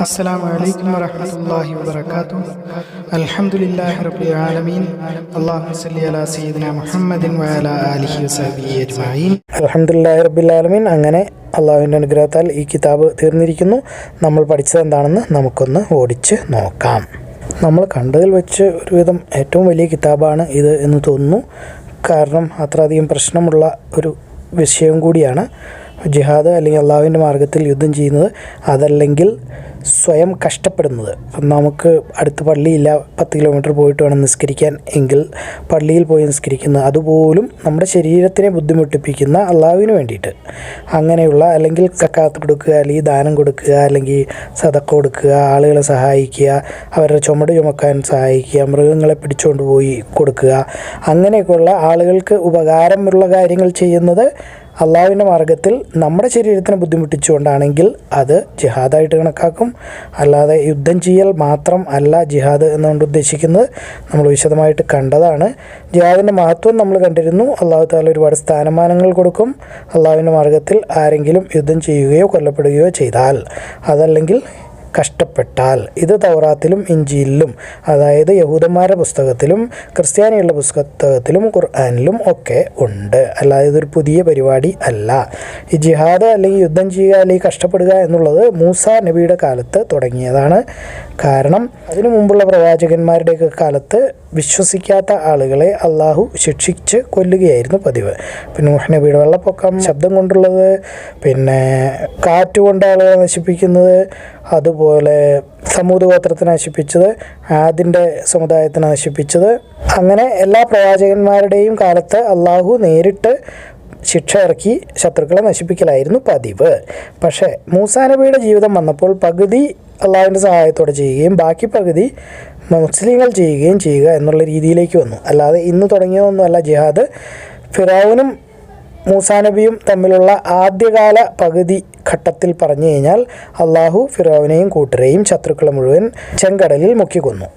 അസ്സലാമു അലൈക്കും വറഹ്മത്തുള്ളാഹി വബറകാതുഹു. അൽഹംദുലില്ലാഹി റബ്ബിൽ ആലമീൻ. അല്ലാഹുമ്മ സ്വല്ലി അലാ സയ്യിദിനാ മുഹമ്മദിൻ വഅലാ ആലിഹി വസഹ്ബിഹി അജ്മഈൻ. അൽഹംദുലില്ലാഹി റബ്ബിൽ ആലമീൻ. അങ്ങനെ അള്ളാഹുവിൻ്റെ അനുഗ്രഹത്താൽ ഈ കിതാബ് തീർന്നിരിക്കുന്നു. നമ്മൾ പഠിച്ചത് എന്താണെന്ന് നമുക്കൊന്ന് ഓടിച്ച് നോക്കാം. നമ്മൾ കണ്ടതിൽ വെച്ച് ഒരുവിധം ഏറ്റവും വലിയ കിതാബാണ് ഇത് എന്ന് തോന്നുന്നു. കാരണം അത്രയധികം പ്രശ്നമുള്ള ഒരു വിഷയം കൂടിയാണ് ജിഹാദ്, അല്ലെങ്കിൽ അള്ളാഹുവിൻ്റെ മാർഗ്ഗത്തിൽ യുദ്ധം ചെയ്യുന്നത്, അതല്ലെങ്കിൽ സ്വയം കഷ്ടപ്പെടുന്നത്. നമുക്ക് അടുത്ത് പള്ളിയില്ല, 10 കിലോമീറ്റർ പോയിട്ട് വേണം നിസ്കരിക്കാൻ എങ്കിൽ പള്ളിയിൽ പോയി നിസ്കരിക്കുന്നത്, അതുപോലും നമ്മുടെ ശരീരത്തിനെ ബുദ്ധിമുട്ടിപ്പിക്കുന്ന അള്ളാഹുവിന് വേണ്ടിയിട്ട് അങ്ങനെയുള്ള, അല്ലെങ്കിൽ സക്കാത്ത് കൊടുക്കുക, അല്ലെങ്കിൽ ദാനം കൊടുക്കുക, അല്ലെങ്കിൽ സദഖ കൊടുക്കുക, ആളുകളെ സഹായിക്കുക, അവരുടെ ചുമട് ചുമക്കാൻ സഹായിക്കുക, മൃഗങ്ങളെ പിടിച്ചുകൊണ്ട് പോയി കൊടുക്കുക, അങ്ങനെയൊക്കെയുള്ള ആളുകൾക്ക് ഉപകാരമുള്ള കാര്യങ്ങൾ ചെയ്യുന്നത് അള്ളാഹുവിൻ്റെ മാർഗ്ഗത്തിൽ നമ്മുടെ ശരീരത്തിനെ ബുദ്ധിമുട്ടിച്ചുകൊണ്ടാണെങ്കിൽ അത് ജിഹാദായിട്ട് കണക്കാക്കും. അല്ലാതെ യുദ്ധം ചെയ്യൽ മാത്രം അല്ല ജിഹാദ് എന്നുകൊണ്ട് ഉദ്ദേശിക്കുന്നത്. നമ്മൾ വിശദമായിട്ട് കണ്ടതാണ്. ജിഹാദിൻ്റെ മഹത്വം നമ്മൾ കണ്ടിരുന്നു. അള്ളാഹു തആല ഒരുപാട് സ്ഥാനമാനങ്ങൾ കൊടുക്കും. അള്ളാഹുവിൻ്റെ മാർഗ്ഗത്തിൽ ആരെങ്കിലും യുദ്ധം ചെയ്യുകയോ കൊല്ലപ്പെടുകയോ ചെയ്താൽ, അതല്ലെങ്കിൽ കഷ്ടപ്പെട്ടാൽ. ഇത് തൗറാത്തിലും ഇഞ്ചീലിലും, അതായത് യഹൂദന്മാരുടെ പുസ്തകത്തിലും ക്രിസ്ത്യാനികളുടെ പുസ്തകത്തിലും ഖുർആനിലും ഒക്കെ ഉണ്ട്. അല്ലാതെ ഇതൊരു പുതിയ പരിപാടി അല്ല. ഈ ജിഹാദ് അല്ലെങ്കിൽ യുദ്ധം ചെയ്യുക അല്ലെങ്കിൽ കഷ്ടപ്പെടുക എന്നുള്ളത് മൂസ നബിയുടെ കാലത്ത് തുടങ്ങിയതാണ്. കാരണം അതിനു മുമ്പുള്ള പ്രവാചകന്മാരുടെയൊക്കെ കാലത്ത് വിശ്വസിക്കാത്ത ആളുകളെ അള്ളാഹു ശിക്ഷിച്ച് കൊല്ലുകയായിരുന്നു പതിവ്. പിന്നെ നൂഹ് നബിയുടെ വെള്ളപ്പൊക്കം, ശബ്ദം കൊണ്ടുള്ളത്, പിന്നെ കാറ്റുകൊണ്ട് ആളുകളെ നശിപ്പിക്കുന്നത്, അതുപോലെ സമൂത് ഗോത്രത്തിനെ നശിപ്പിച്ചത്, ആദിൻ്റെ സമുദായത്തിനെ നശിപ്പിച്ചത്, അങ്ങനെ എല്ലാ പ്രവാചകന്മാരുടെയും കാലത്ത് അള്ളാഹു നേരിട്ട് ശിക്ഷ ഇറക്കി ശത്രുക്കളെ നശിപ്പിക്കലായിരുന്നു പതിവ്. പക്ഷേ മൂസാ നബിയുടെ ജീവിതം വന്നപ്പോൾ പകുതി അള്ളാഹുവിൻ്റെ സഹായത്തോടെ ചെയ്യുകയും ബാക്കി പകുതി മുസ്ലിങ്ങൾ ചെയ്യുകയും ചെയ്യുക എന്നുള്ള രീതിയിലേക്ക് വന്നു. അല്ലാതെ ഇന്ന് തുടങ്ങിയതൊന്നുമല്ല ജിഹാദ്. ഫിറഔനും മൂസാ നബിയും തമ്മിലുള്ള ആദ്യകാല പകുതി ഘട്ടത്തിൽ പറഞ്ഞു കഴിഞ്ഞാൽ അള്ളാഹു ഫിറഔനെയും കൂട്ടരെയും ശത്രുക്കളെ മുഴുവൻ ചെങ്കടലിൽ മുക്കിക്കൊന്നു.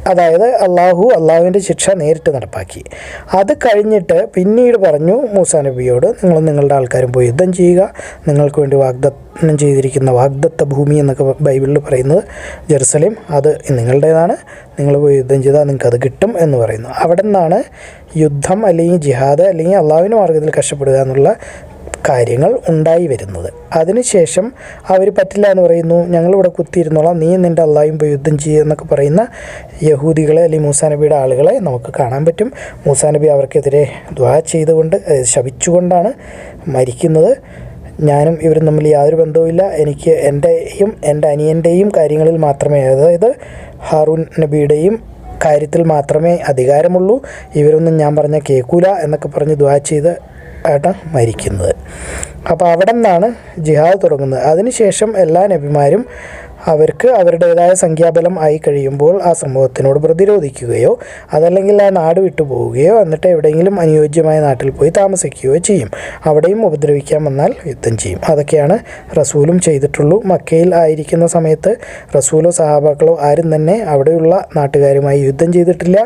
അതായത് അള്ളാഹുവിൻ്റെ ശിക്ഷ നേരിട്ട് നടപ്പാക്കി. അത് കഴിഞ്ഞിട്ട് പിന്നീട് പറഞ്ഞു മൂസാ നബിയോട്, നിങ്ങൾ നിങ്ങളുടെ ആൾക്കാരും പോയി യുദ്ധം ചെയ്യുക, നിങ്ങൾക്ക് വേണ്ടി വാഗ്ദത്തം ചെയ്തിരിക്കുന്ന വാഗ്ദത്ത ഭൂമി എന്നൊക്കെ ബൈബിളിൽ പറയുന്നത് ജെറുസലേം, അത് നിങ്ങളുടേതാണ്, നിങ്ങൾ പോയി യുദ്ധം ചെയ്താൽ നിങ്ങൾക്കത് കിട്ടും എന്ന് പറയുന്നു. അവിടെ നിന്നാണ് യുദ്ധം അല്ലെങ്കിൽ ജിഹാദ് അല്ലെങ്കിൽ അള്ളാഹുവിൻ്റെ മാർഗ്ഗത്തിൽ കഷ്ടപ്പെടുക എന്നുള്ള കാര്യങ്ങൾ ഉണ്ടായി വരുന്നത്. അതിനുശേഷം അവർ പറ്റില്ല എന്ന് പറയുന്നു, ഞങ്ങളിവിടെ കുത്തിയിരുന്നോളാം, നീ നിൻ്റെ അള്ളാഹും പോയി യുദ്ധം ചെയ്യുക എന്നൊക്കെ പറയുന്ന യഹൂദികളെ അല്ലെങ്കിൽ മൂസാ നബിയുടെ ആളുകളെ നമുക്ക് കാണാൻ പറ്റും. മൂസാ നബി അവർക്കെതിരെ ദുആ ചെയ്തുകൊണ്ട്, ശപിച്ചുകൊണ്ടാണ് മരിക്കുന്നത്. ഞാനും ഇവരും തമ്മിൽ യാതൊരു ബന്ധവുമില്ല, എനിക്ക് എൻ്റെയും എൻ്റെ അനിയൻ്റെയും കാര്യങ്ങളിൽ മാത്രമേ, അതായത് ഹാറൂൻ നബിയുടെയും കാര്യത്തിൽ മാത്രമേ അധികാരമുള്ളൂ, ഇവരൊന്നും ഞാൻ പറഞ്ഞ കേൾക്കൂല എന്നൊക്കെ പറഞ്ഞ് ദുആ ചെയ്ത് ആയിട്ടാണ് മരിക്കുന്നത്. അപ്പോൾ അവിടെ നിന്നാണ് ജിഹാദ് തുടങ്ങുന്നത്. അതിനുശേഷം എല്ലാ നബിമാരും അവർക്ക് അവരുടേതായ സംഖ്യാബലം ആയി കഴിയുമ്പോൾ ആ സമൂഹത്തിനോട് പ്രതിരോധിക്കുകയോ അതല്ലെങ്കിൽ ആ നാട് വിട്ടു പോവുകയോ എന്നിട്ട് എവിടെയെങ്കിലും അനുയോജ്യമായ നാട്ടിൽ പോയി താമസിക്കുകയോ ചെയ്യും. അവിടെയും ഉപദ്രവിക്കാൻ വന്നാൽ യുദ്ധം ചെയ്യും. അതൊക്കെയാണ് റസൂലും ചെയ്തിട്ടുള്ളൂ. മക്കയിൽ ആയിരിക്കുന്ന സമയത്ത് റസൂലോ സഹാബാക്കളോ ആരും തന്നെ അവിടെയുള്ള നാട്ടുകാരുമായി യുദ്ധം ചെയ്തിട്ടില്ല.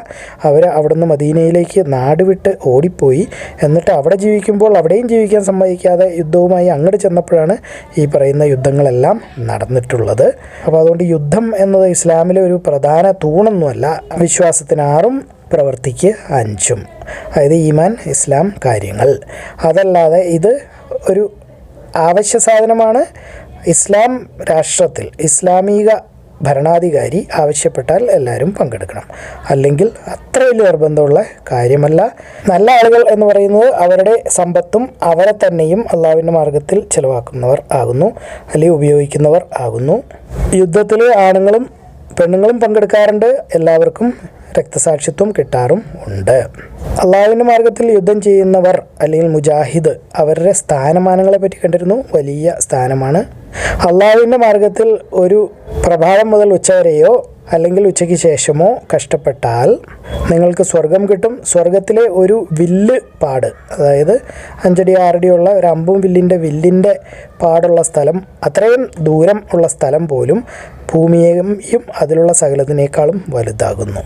അവർ അവിടുന്ന് മദീനയിലേക്ക് നാട് വിട്ട് ഓടിപ്പോയി. എന്നിട്ട് അവിടെ ജീവിക്കുമ്പോൾ അവിടെയും ജീവിക്കാൻ സമ്മതിക്കാതെ യുദ്ധവുമായി അങ്ങോട്ട് ചെന്നപ്പോഴാണ് ഈ പറയുന്ന യുദ്ധങ്ങളെല്ലാം നടന്നിട്ടുള്ളത്. അപ്പോൾ അതുകൊണ്ട് യുദ്ധം എന്നത് ഇസ്ലാമിലെ ഒരു പ്രധാന തൂണൊന്നുമല്ല. വിശ്വാസത്തിന് 6, പ്രവൃത്തിക്ക് 5, അതായത് ഈമാൻ, ഇസ്ലാം കാര്യങ്ങൾ. അതല്ലാതെ ഇത് ഒരു ആവശ്യ സാധനമാണ്. ഇസ്ലാം രാഷ്ട്രത്തിൽ ഇസ്ലാമിക ഭരണാധികാരി ആവശ്യപ്പെട്ടാൽ എല്ലാവരും പങ്കെടുക്കണം, അല്ലെങ്കിൽ അത്ര വലിയ നിർബന്ധമുള്ള കാര്യമല്ല. നല്ല ആളുകൾ എന്ന് പറയുന്നത് അവരുടെ സമ്പത്തും അവരെ തന്നെയും അള്ളാഹുവിൻ്റെ മാർഗ്ഗത്തിൽ ചിലവാക്കുന്നവർ ആകുന്നു, അല്ലെങ്കിൽ ഉപയോഗിക്കുന്നവർ ആകുന്നു. യുദ്ധത്തിൽ ആണുങ്ങളും പെണ്ണുങ്ങളും പങ്കെടുക്കാറുണ്ട്. എല്ലാവർക്കും രക്തസാക്ഷിത്വം കിട്ടാറും ഉണ്ട്. അള്ളാഹുവിൻ്റെ മാർഗ്ഗത്തിൽ യുദ്ധം ചെയ്യുന്നവർ അല്ലെങ്കിൽ മുജാഹിദ്, അവരുടെ സ്ഥാനമാനങ്ങളെ പറ്റി കണ്ടിരുന്നു. വലിയ സ്ഥാനമാണ്. അള്ളാഹുവിൻ്റെ മാർഗ്ഗത്തിൽ ഒരു പ്രഭാതം മുതൽ ഉച്ചവരെയോ അല്ലെങ്കിൽ ഉച്ചയ്ക്ക് ശേഷമോ കഷ്ടപ്പെട്ടാൽ നിങ്ങൾക്ക് സ്വർഗം കിട്ടും. സ്വർഗത്തിലെ ഒരു വില്ല് പാട്, അതായത് 5 അടി 6 അടിയുള്ള ഒരു അമ്പും വില്ലിൻ്റെ പാടുള്ള സ്ഥലം, അത്രയും ദൂരം ഉള്ള സ്ഥലം പോലും ഭൂമിയെയും അതിലുള്ള സകലത്തിനേക്കാളും വലുതാകുന്നു.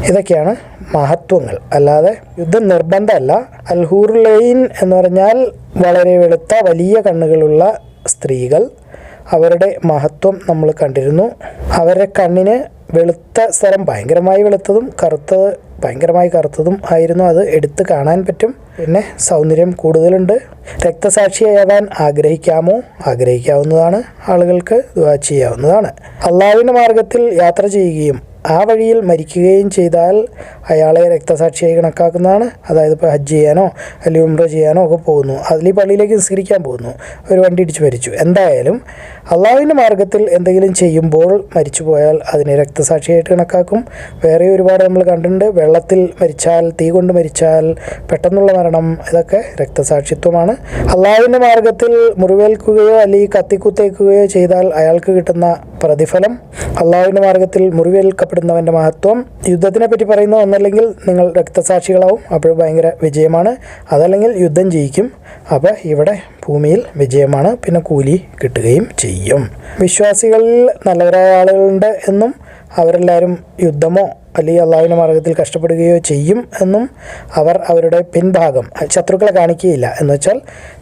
ഇതൊക്കെയാണ് മഹത്വങ്ങൾ. അല്ലാതെ യുദ്ധം നിർബന്ധമല്ല. അൽഹൂറുലൈൻ എന്ന് പറഞ്ഞാൽ വളരെ വെളുത്ത വലിയ കണ്ണുകളുള്ള സ്ത്രീകൾ, അവരുടെ മഹത്വം നമ്മൾ കണ്ടിരുന്നു. അവരുടെ കണ്ണിന് വെളുത്ത സ്ഥലം ഭയങ്കരമായി വെളുത്തതും ഭയങ്കരമായി കറുത്തതും ആയിരുന്നു. അത് എടുത്ത് കാണാൻ പറ്റും. പിന്നെ സൗന്ദര്യം കൂടുതലുണ്ട്. രക്തസാക്ഷിയാവാൻ ആഗ്രഹിക്കാമോ? ആഗ്രഹിക്കാവുന്നതാണ്. ആളുകൾക്ക് ദുആ ചെയ്യാവുന്നതാണ്. അള്ളാഹുവിൻ്റെ മാർഗത്തിൽ യാത്ര ചെയ്യുകയും ആ വഴിയിൽ മരിക്കുകയും ചെയ്താൽ അയാളെ രക്തസാക്ഷിയായി കണക്കാക്കുന്നതാണ്. അതായത് ഇപ്പോൾ ഹജ്ജ് ചെയ്യാനോ അല്ലെങ്കിൽ ഉംറ ചെയ്യാനോ ഒക്കെ പോകുന്നു, അതിൽ ഈ പള്ളിയിലേക്ക് നിസ്കരിക്കാൻ പോകുന്നു, ഒരു വണ്ടി ഇടിച്ച് മരിച്ചു. എന്തായാലും അള്ളാഹുവിൻ്റെ മാർഗത്തിൽ എന്തെങ്കിലും ചെയ്യുമ്പോൾ മരിച്ചു പോയാൽ അതിനെ രക്തസാക്ഷിയായിട്ട് കണക്കാക്കും. വേറെ ഒരുപാട് നമ്മൾ കണ്ടിട്ടുണ്ട്. വെള്ളത്തിൽ മരിച്ചാൽ, തീ കൊണ്ട് മരിച്ചാൽ, പെട്ടെന്നുള്ള മരണം, ഇതൊക്കെ രക്തസാക്ഷിത്വമാണ്. അള്ളാഹുവിൻ്റെ മാർഗത്തിൽ മുറിവേൽക്കുകയോ അല്ലെങ്കിൽ കത്തിക്കുത്തേക്കുകയോ ചെയ്താൽ അയാൾക്ക് കിട്ടുന്ന പ്രതിഫലം, അള്ളാഹുവിൻ്റെ മാർഗത്തിൽ മുറിവേൽക്കപ്പെടുന്നവൻ്റെ മഹത്വം. യുദ്ധത്തിനെ പറ്റി പറയുന്ന ഒന്നല്ലെങ്കിൽ നിങ്ങൾ രക്തസാക്ഷികളാവും, അപ്പോൾ ഭയങ്കര വിജയമാണ്. അതല്ലെങ്കിൽ യുദ്ധം ജയിക്കും, അപ്പോൾ ഇവിടെ ഭൂമിയിൽ വിജയമാണ്, പിന്നെ കൂലി കിട്ടുകയും ചെയ്യും. വിശ്വാസികളിൽ നല്ലവരായ ആളുകളുണ്ട് എന്നും അവരെല്ലാവരും യുദ്ധമോ അല്ലെങ്കിൽ അള്ളാഹുവിൻ്റെ മാർഗത്തിൽ കഷ്ടപ്പെടുകയോ ചെയ്യും എന്നും അവർ അവരുടെ പിൻഭാഗം ശത്രുക്കളെ കാണിക്കുകയില്ല എന്ന് വെച്ചാൽ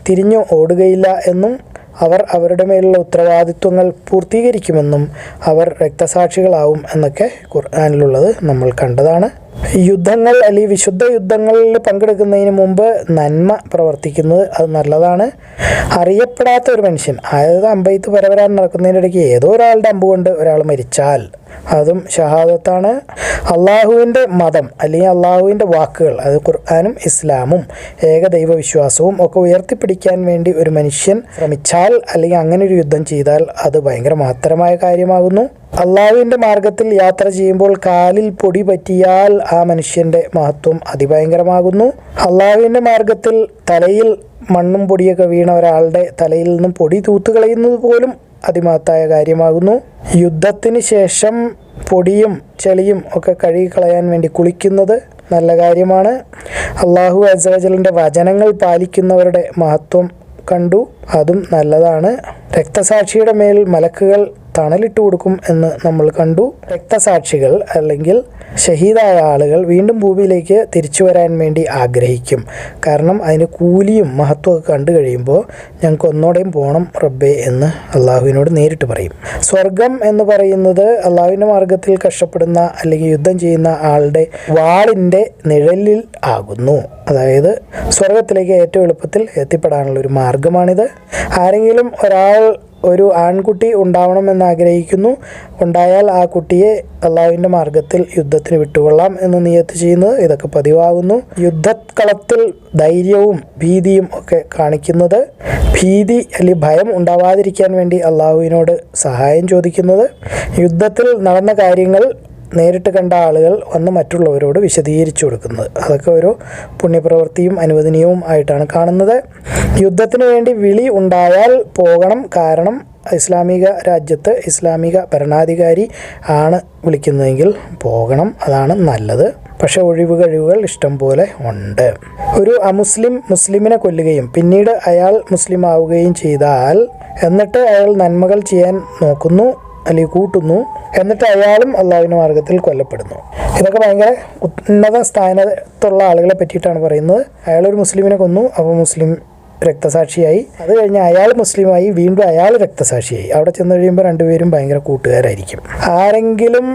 തിരിഞ്ഞു ഓടുകയില്ല എന്നും അവർ അവരുടെ മേലുള്ള ഉത്തരവാദിത്വങ്ങൾ പൂർത്തീകരിക്കുമെന്നും അവർ രക്തസാക്ഷികളാവും എന്നൊക്കെ ഖുർആനിലുള്ളത് നമ്മൾ കണ്ടതാണ്. യുദ്ധങ്ങൾ അല്ലെങ്കിൽ വിശുദ്ധ യുദ്ധങ്ങളിൽ പങ്കെടുക്കുന്നതിന് മുമ്പ് നന്മ പ്രവർത്തിക്കുന്നത് അത് നല്ലതാണ്. അറിയപ്പെടാത്ത ഒരു മനുഷ്യൻ, അതായത് അമ്പെയ്ത്ത് പരവരാൻ നടക്കുന്നതിനിടയ്ക്ക് ഏതോ ഒരാളുടെ അമ്പ് കൊണ്ട് ഒരാൾ മരിച്ചാൽ അതും ഷഹാദത്താണ്. അള്ളാഹുവിൻ്റെ മതം അല്ലെങ്കിൽ അള്ളാഹുവിൻ്റെ വാക്കുകൾ, അത് ഖുർആനും ഇസ്ലാമും ഏകദൈവ വിശ്വാസവും ഒക്കെ ഉയർത്തിപ്പിടിക്കാൻ വേണ്ടി ഒരു മനുഷ്യൻ ശ്രമിച്ചാൽ അല്ലെങ്കിൽ അങ്ങനെ ഒരു യുദ്ധം ചെയ്താൽ അത് ഭയങ്കര മഹത്തരമായ കാര്യമാകുന്നു. അള്ളാഹുവിൻ്റെ മാർഗത്തിൽ യാത്ര ചെയ്യുമ്പോൾ കാലിൽ പൊടി പറ്റിയാൽ ആ മനുഷ്യൻ്റെ മഹത്വം അതിഭയങ്കരമാകുന്നു. അള്ളാഹുവിൻ്റെ മാർഗത്തിൽ തലയിൽ മണ്ണും പൊടിയൊക്കെ വീണ ഒരാളുടെ തലയിൽ നിന്നും പൊടി തൂത്തുകളയുന്നത് പോലും അതിമഹത്തായ കാര്യമാകുന്നു. യുദ്ധത്തിന് ശേഷം പൊടിയും ചെളിയും ഒക്കെ കഴുകിക്കളയാൻ വേണ്ടി കുളിക്കുന്നത് നല്ല കാര്യമാണ്. അള്ളാഹു അസ്സ വജലിൻ്റെ വചനങ്ങൾ പാലിക്കുന്നവരുടെ മഹത്വം കണ്ടു, അതും നല്ലതാണ്. രക്തസാക്ഷിയുടെ മേൽ മലക്കുകൾ തണലിട്ട് കൊടുക്കും എന്ന് നമ്മൾ കണ്ടു. രക്തസാക്ഷികൾ അല്ലെങ്കിൽ ഷഹീദായ ആളുകൾ വീണ്ടും ഭൂമിയിലേക്ക് തിരിച്ചു വരാൻ വേണ്ടി ആഗ്രഹിക്കും. കാരണം അതിന് കൂലിയും മഹത്വമൊക്കെ കണ്ടു കഴിയുമ്പോൾ ഞങ്ങൾക്ക് ഒന്നോടെയും പോകണം റബ്ബേ എന്ന് അള്ളാഹുവിനോട് നേരിട്ട് പറയും. സ്വർഗം എന്ന് പറയുന്നത് അള്ളാഹുവിൻ്റെ മാർഗത്തിൽ കഷ്ടപ്പെടുന്ന അല്ലെങ്കിൽ യുദ്ധം ചെയ്യുന്ന ആളുടെ വാളിൻ്റെ നിഴലിൽ ആകുന്നു. അതായത് സ്വർഗത്തിലേക്ക് ഏറ്റവും എളുപ്പത്തിൽ എത്തിപ്പെടാനുള്ള ഒരു മാർഗമാണിത്. ആരെങ്കിലും ഒരാൾ ഒരു ആൺകുട്ടി ഉണ്ടാവണമെന്ന് ആഗ്രഹിക്കുന്നു, ഉണ്ടായാൽ ആ കുട്ടിയെ അള്ളാഹുവിൻ്റെ മാർഗത്തിൽ യുദ്ധത്തിന് വിട്ടുകൊള്ളാം എന്ന് നിയത്ത് ചെയ്യുന്നത് ഇതൊക്കെ പതിവാകുന്നു. യുദ്ധക്കളത്തിൽ ധൈര്യവും ഭീതിയും ഒക്കെ കാണിക്കുന്നത്, ഭീതി അല്ലെങ്കിൽ ഭയം ഉണ്ടാവാതിരിക്കാൻ വേണ്ടി അള്ളാഹുവിനോട് സഹായം ചോദിക്കുന്നത്, യുദ്ധത്തിൽ നടന്ന കാര്യങ്ങൾ നേരിട്ട് കണ്ട ആളുകൾ വന്ന് മറ്റുള്ളവരോട് വിശദീകരിച്ചു കൊടുക്കുന്നത്, അതൊക്കെ ഒരു പുണ്യപ്രവൃത്തിയും അനുവദനീയവും ആയിട്ടാണ് കാണുന്നത്. യുദ്ധത്തിന് വേണ്ടി വിളി ഉണ്ടായാൽ പോകണം. കാരണം ഇസ്ലാമിക രാജ്യത്ത് ഇസ്ലാമിക ഭരണാധികാരി ആണ് വിളിക്കുന്നതെങ്കിൽ പോകണം, അതാണ് നല്ലത്. പക്ഷേ ഒഴിവ് കഴിവുകൾ ഇഷ്ടം പോലെ ഉണ്ട്. ഒരു മുസ്ലിമിനെ കൊല്ലുകയും പിന്നീട് അയാൾ മുസ്ലിം ആവുകയും ചെയ്താൽ എന്നിട്ട് അയാൾ നന്മകൾ ചെയ്യാൻ നോക്കുന്നു അല്ലെങ്കിൽ കൂട്ടുന്നു, എന്നിട്ട് അയാളും അള്ളാഹുവിൻ്റെ മാർഗത്തിൽ കൊല്ലപ്പെടുന്നു. ഇതൊക്കെ ഭയങ്കര ഉന്നത സ്ഥാനത്തുള്ള ആളുകളെ പറ്റിയിട്ടാണ് പറയുന്നത്. അയാളൊരു മുസ്ലിമിനെ കൊന്നു, അപ്പോൾ മുസ്ലിം രക്തസാക്ഷിയായി. അത് കഴിഞ്ഞ് അയാൾ മുസ്ലിമായി, വീണ്ടും അയാൾ രക്തസാക്ഷിയായി. അവിടെ ചെന്ന് കഴിയുമ്പോൾ രണ്ടുപേരും ഭയങ്കര കൂട്ടുകാരായിരിക്കും. ആരെങ്കിലും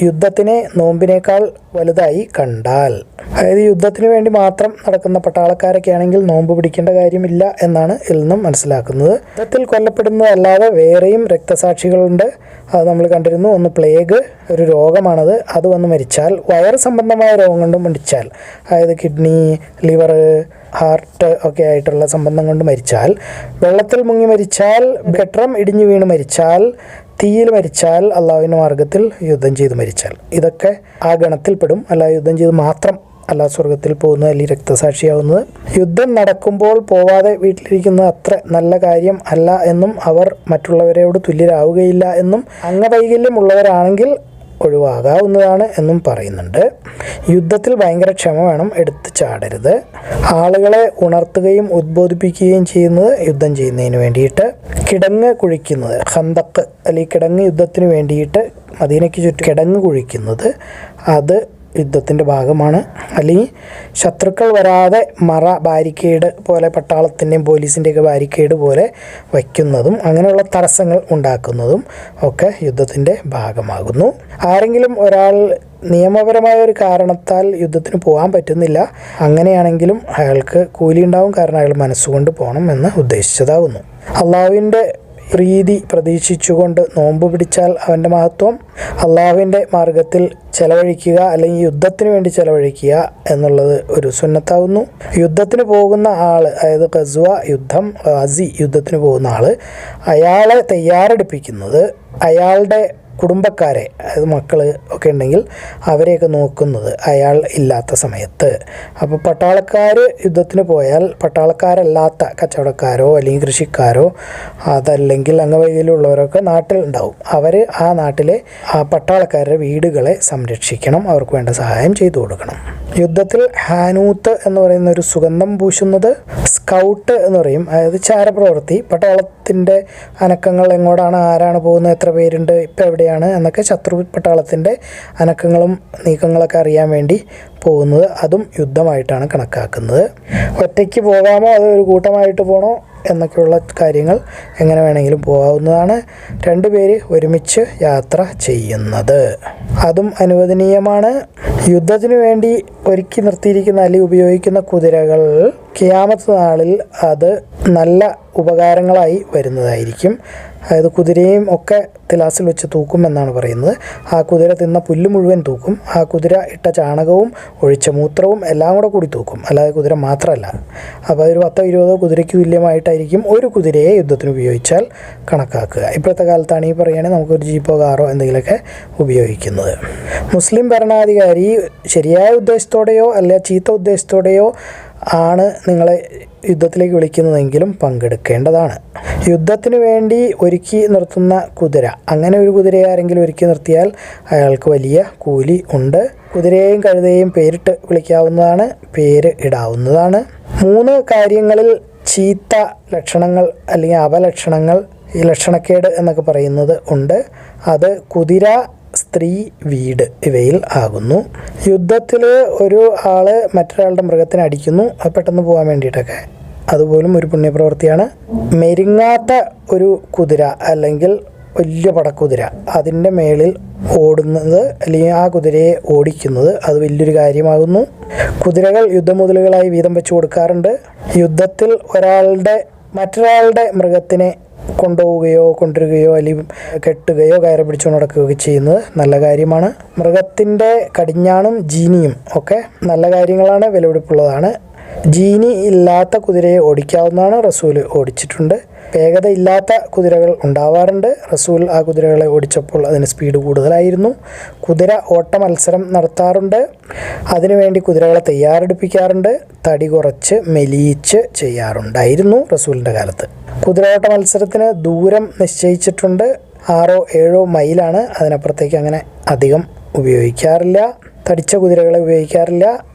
യുദ്ധത്തിനെ നോമ്പിനേക്കാൾ വലുതായി കണ്ടാൽ, അതായത് യുദ്ധത്തിന് വേണ്ടി മാത്രം നടക്കുന്ന പട്ടാളക്കാരൊക്കെ ആണെങ്കിൽ നോമ്പ് പിടിക്കേണ്ട കാര്യമില്ല എന്നാണ് ഇതിൽ നിന്നും മനസ്സിലാക്കുന്നത്. യുദ്ധത്തിൽ കൊല്ലപ്പെടുന്നതല്ലാതെ വേറെയും രക്തസാക്ഷികളുണ്ട്. അത് നമ്മൾ കണ്ടിരുന്നു. ഒന്ന് പ്ലേഗ്, ഒരു രോഗമാണത്. അത് വന്ന് മരിച്ചാൽ, വയറ് സംബന്ധമായ രോഗം കൊണ്ടും മരിച്ചാൽ, അതായത് കിഡ്നി, ലിവർ, ഹാർട്ട് ഒക്കെ ആയിട്ടുള്ള സംബന്ധം കൊണ്ട് മരിച്ചാൽ, വെള്ളത്തിൽ മുങ്ങി മരിച്ചാൽ, കെട്ടിടം ഇടിഞ്ഞു വീണ് മരിച്ചാൽ, തീയിൽ മരിച്ചാൽ, അള്ളാഹുവിൻ്റെ മാർഗത്തിൽ യുദ്ധം ചെയ്ത് മരിച്ചാൽ, ഇതൊക്കെ ആ ഗണത്തിൽപ്പെടും. അല്ല യുദ്ധം ചെയ്ത് മാത്രം അല്ല സ്വർഗത്തിൽ പോകുന്നത് അല്ലെങ്കിൽ രക്തസാക്ഷിയാവുന്നത്. യുദ്ധം നടക്കുമ്പോൾ പോവാതെ വീട്ടിലിരിക്കുന്നത് അത്ര നല്ല കാര്യം അല്ല എന്നും അവർ മറ്റുള്ളവരോട് തുല്യരാവുകയില്ല എന്നും അംഗവൈകല്യമുള്ളവരാണെങ്കിൽ ഒഴിവാകാവുന്നതാണ് എന്നും പറയുന്നുണ്ട്. യുദ്ധത്തിൽ ഭയങ്കര ക്ഷമ വേണം, എടുത്ത് ചാടരുത്. ആളുകളെ ഉണർത്തുകയും ഉദ്ബോധിപ്പിക്കുകയും ചെയ്യുന്നത് യുദ്ധം ചെയ്യുന്നതിന് വേണ്ടിയിട്ട്. കിടങ്ങ് കുഴിക്കുന്നത്, ഖന്തക്ക് അല്ലെങ്കിൽ കിടങ്ങ് യുദ്ധത്തിന് വേണ്ടിയിട്ട് മദീനയ്ക്ക് ചുറ്റും കിടങ്ങ് കുഴിക്കുന്നത്, അത് യുദ്ധത്തിൻ്റെ ഭാഗമാണ്. അല്ലെങ്കിൽ ശത്രുക്കൾ വരാതെ ബാരിക്കേഡ് പോലെ പട്ടാളത്തിൻ്റെയും പോലീസിൻ്റെയൊക്കെ ബാരിക്കേഡ് പോലെ വയ്ക്കുന്നതും അങ്ങനെയുള്ള തടസ്സങ്ങൾ ഉണ്ടാക്കുന്നതും ഒക്കെ യുദ്ധത്തിൻ്റെ ഭാഗമാകുന്നു. ആരെങ്കിലും ഒരാൾ നിയമപരമായ ഒരു കാരണത്താൽ യുദ്ധത്തിന് പോകാൻ പറ്റുന്നില്ല, അങ്ങനെയാണെങ്കിലും അയാൾക്ക് കൂലി ഉണ്ടാവും, കാരണം അയാൾ മനസ്സുകൊണ്ട് പോകണം എന്ന് ഉദ്ദേശിച്ചതാകുന്നു. അള്ളാഹുവിൻ്റെ പ്രീതി പ്രതീക്ഷിച്ചുകൊണ്ട് നോമ്പ് പിടിച്ചാൽ അവൻ്റെ മഹത്വം, അള്ളാഹുവിൻ്റെ മാർഗത്തിൽ ചെലവഴിക്കുക അല്ലെങ്കിൽ യുദ്ധത്തിന് വേണ്ടി ചെലവഴിക്കുക എന്നുള്ളത് ഒരു സുന്നത്താവുന്നു. യുദ്ധത്തിന് പോകുന്ന ആൾ, അതായത് ഖസ്വ യുദ്ധം, ഖാസി യുദ്ധത്തിന് പോകുന്ന ആൾ, അയാളെ തയ്യാറെടുപ്പിക്കുന്നത് അയാളുടെ കുടുംബക്കാരെ, അതായത് മക്കൾ ഒക്കെ ഉണ്ടെങ്കിൽ അവരെയൊക്കെ നോക്കുന്നത് അയാൾ ഇല്ലാത്ത സമയത്ത്. അപ്പോൾ പട്ടാളക്കാർ യുദ്ധത്തിന് പോയാൽ പട്ടാളക്കാരല്ലാത്ത കച്ചവടക്കാരോ അല്ലെങ്കിൽ കൃഷിക്കാരോ അതല്ലെങ്കിൽ അംഗവൈകല്യമുള്ളവരൊക്കെ നാട്ടിലുണ്ടാവും. അവർ ആ നാട്ടിലെ ആ പട്ടാളക്കാരുടെ വീടുകളെ സംരക്ഷിക്കണം, അവർക്ക് വേണ്ട സഹായം ചെയ്തു കൊടുക്കണം. യുദ്ധത്തിൽ ഹാനൂത്ത് എന്ന് പറയുന്ന ഒരു സുഗന്ധം പൂശുന്നത്, സ്കൗട്ട് എന്ന് പറയും, അതായത് ചാരപ്രവൃത്തി, പട്ടാളത്തിൻ്റെ അനക്കങ്ങൾ എങ്ങോട്ടാണ്, ആരാണ് പോകുന്നത്, എത്ര പേരുണ്ട്, ഇപ്പം എവിടെയാണ് എന്നൊക്കെ ശത്രു പട്ടാളത്തിൻ്റെ അനക്കങ്ങളും നീക്കങ്ങളൊക്കെ അറിയാൻ വേണ്ടി പോകുന്നത്, അതും യുദ്ധമായിട്ടാണ് കണക്കാക്കുന്നത്. ഒറ്റയ്ക്ക് പോകാമോ അതോ ഒരു കൂട്ടമായിട്ട് പോകണോ എന്നൊക്കെയുള്ള കാര്യങ്ങൾ എങ്ങനെ വേണമെങ്കിലും പോകാവുന്നതാണ്. 2 പേര് ഒരുമിച്ച് യാത്ര ചെയ്യുന്നത് അതും അനുവദനീയമാണ്. യുദ്ധത്തിന് വേണ്ടി ഒരുക്കി നിർത്തിയിരിക്കുന്ന അല്ലെങ്കിൽ ഉപയോഗിക്കുന്ന കുതിരകൾ ഖിയാമത്ത് നാളിൽ അത് നല്ല ഉപകാരങ്ങളായി വരുന്നതായിരിക്കും. അതായത് കുതിരയും ഒക്കെ തിലാസിൽ വെച്ച് തൂക്കുമെന്നാണ് പറയുന്നത്. ആ കുതിര തിന്ന പുല്ല് മുഴുവൻ തൂക്കും, ആ കുതിര ഇട്ട ചാണകവും ഒഴിച്ച മൂത്രവും എല്ലാം കൂടി തൂക്കും, അല്ലാതെ കുതിര മാത്രമല്ല. അപ്പോൾ ഒരു 10-20 കുതിരയ്ക്ക് തുല്യമായിട്ടായിരിക്കും ഒരു കുതിരയെ യുദ്ധത്തിന് ഉപയോഗിച്ചാൽ കണക്കാക്കുക. ഇപ്പോഴത്തെ കാലത്താണ് ഈ പറയുകയാണെങ്കിൽ നമുക്കൊരു ജീപ്പോ കാറോ എന്തെങ്കിലുമൊക്കെ ഉപയോഗിക്കുന്നത്. മുസ്ലിം ഭരണാധികാരി ശരിയായ ഉദ്ദേശത്തോടെയോ അല്ല ചീത്ത ഉദ്ദേശത്തോടെയോ ആണ് നിങ്ങളെ യുദ്ധത്തിലേക്ക് വിളിക്കുന്നതെങ്കിലും പങ്കെടുക്കേണ്ടതാണ്. യുദ്ധത്തിന് വേണ്ടി ഒരുക്കി നിർത്തുന്ന കുതിര, അങ്ങനെ ഒരു കുതിരയെ ആരെങ്കിലും ഒരുക്കി നിർത്തിയാൽ അയാൾക്ക് വലിയ കൂലി ഉണ്ട്. കുതിരയെയും കഴുതയെയും പേരിട്ട് വിളിക്കാവുന്നതാണ്, പേര് ഇടാവുന്നതാണ്. 3 കാര്യങ്ങളിൽ ചീത്ത ലക്ഷണങ്ങൾ അല്ലെങ്കിൽ അപലക്ഷണങ്ങൾ, ഈ ലക്ഷണക്കേട് എന്നൊക്കെ പറയുന്നത് ഉണ്ട്. അത് കുതിര, സ്ത്രീ, വീട് ഇവയിൽ ആകുന്നു. യുദ്ധത്തിൽ ഒരു ആൾ മറ്റൊരാളുടെ മൃഗത്തിനെ അടിക്കുന്നു, അത് പെട്ടെന്ന് പോകാൻ വേണ്ടിയിട്ടൊക്കെ, അതുപോലും ഒരു പുണ്യപ്രവൃത്തിയാണ്. മെരുങ്ങാത്ത ഒരു കുതിര അല്ലെങ്കിൽ വലിയ പടക്കുതിര, അതിൻ്റെ മേളിൽ ഓടുന്നത് അല്ലെങ്കിൽ ആ കുതിരയെ ഓടിക്കുന്നത് അത് വലിയൊരു കാര്യമാകുന്നു. കുതിരകൾ യുദ്ധമുതലുകളായി വീതം വെച്ച് കൊടുക്കാറുണ്ട്. യുദ്ധത്തിൽ മറ്റൊരാളുടെ മൃഗത്തിനെ കൊണ്ടുപോവുകയോ കൊണ്ടുവരികയോ അല്ലെങ്കിൽ കെട്ടുകയോ കയറി പിടിച്ചു നടക്കുകയോ ചെയ്യുന്നത് നല്ല കാര്യമാണ്. മൃഗത്തിൻ്റെ കടിഞ്ഞാണും ജീനിയും ഒക്കെ നല്ല കാര്യങ്ങളാണ്, വിലപിടിപ്പുള്ളതാണ്. ജീനി ഇല്ലാത്ത കുതിരയെ ഓടിക്കാവുന്നതാണ്, റസൂൽ ഓടിച്ചിട്ടുണ്ട്. വേഗത ഇല്ലാത്ത കുതിരകൾ ഉണ്ടാവാറുണ്ട്, റസൂൽ ആ കുതിരകളെ ഓടിച്ചപ്പോൾ അതിന് സ്പീഡ് കൂടുതലായിരുന്നു. കുതിര ഓട്ട മത്സരം നടത്താറുണ്ട്, അതിനുവേണ്ടി കുതിരകളെ തയ്യാറെടുപ്പിക്കാറുണ്ട്. തടി കുറച്ച് മെലിയിച്ച് ചെയ്യാറുണ്ടായിരുന്നു റസൂലിൻ്റെ കാലത്ത്. കുതിരയോട്ട മത്സരത്തിന് ദൂരം നിശ്ചയിച്ചിട്ടുണ്ട്, 6-7 മൈലാണ്. അതിനപ്പുറത്തേക്ക് അങ്ങനെ അധികം ഉപയോഗിക്കാറില്ല. തടിച്ച കുതിരകളെ ഉപയോഗിക്കാറില്ല,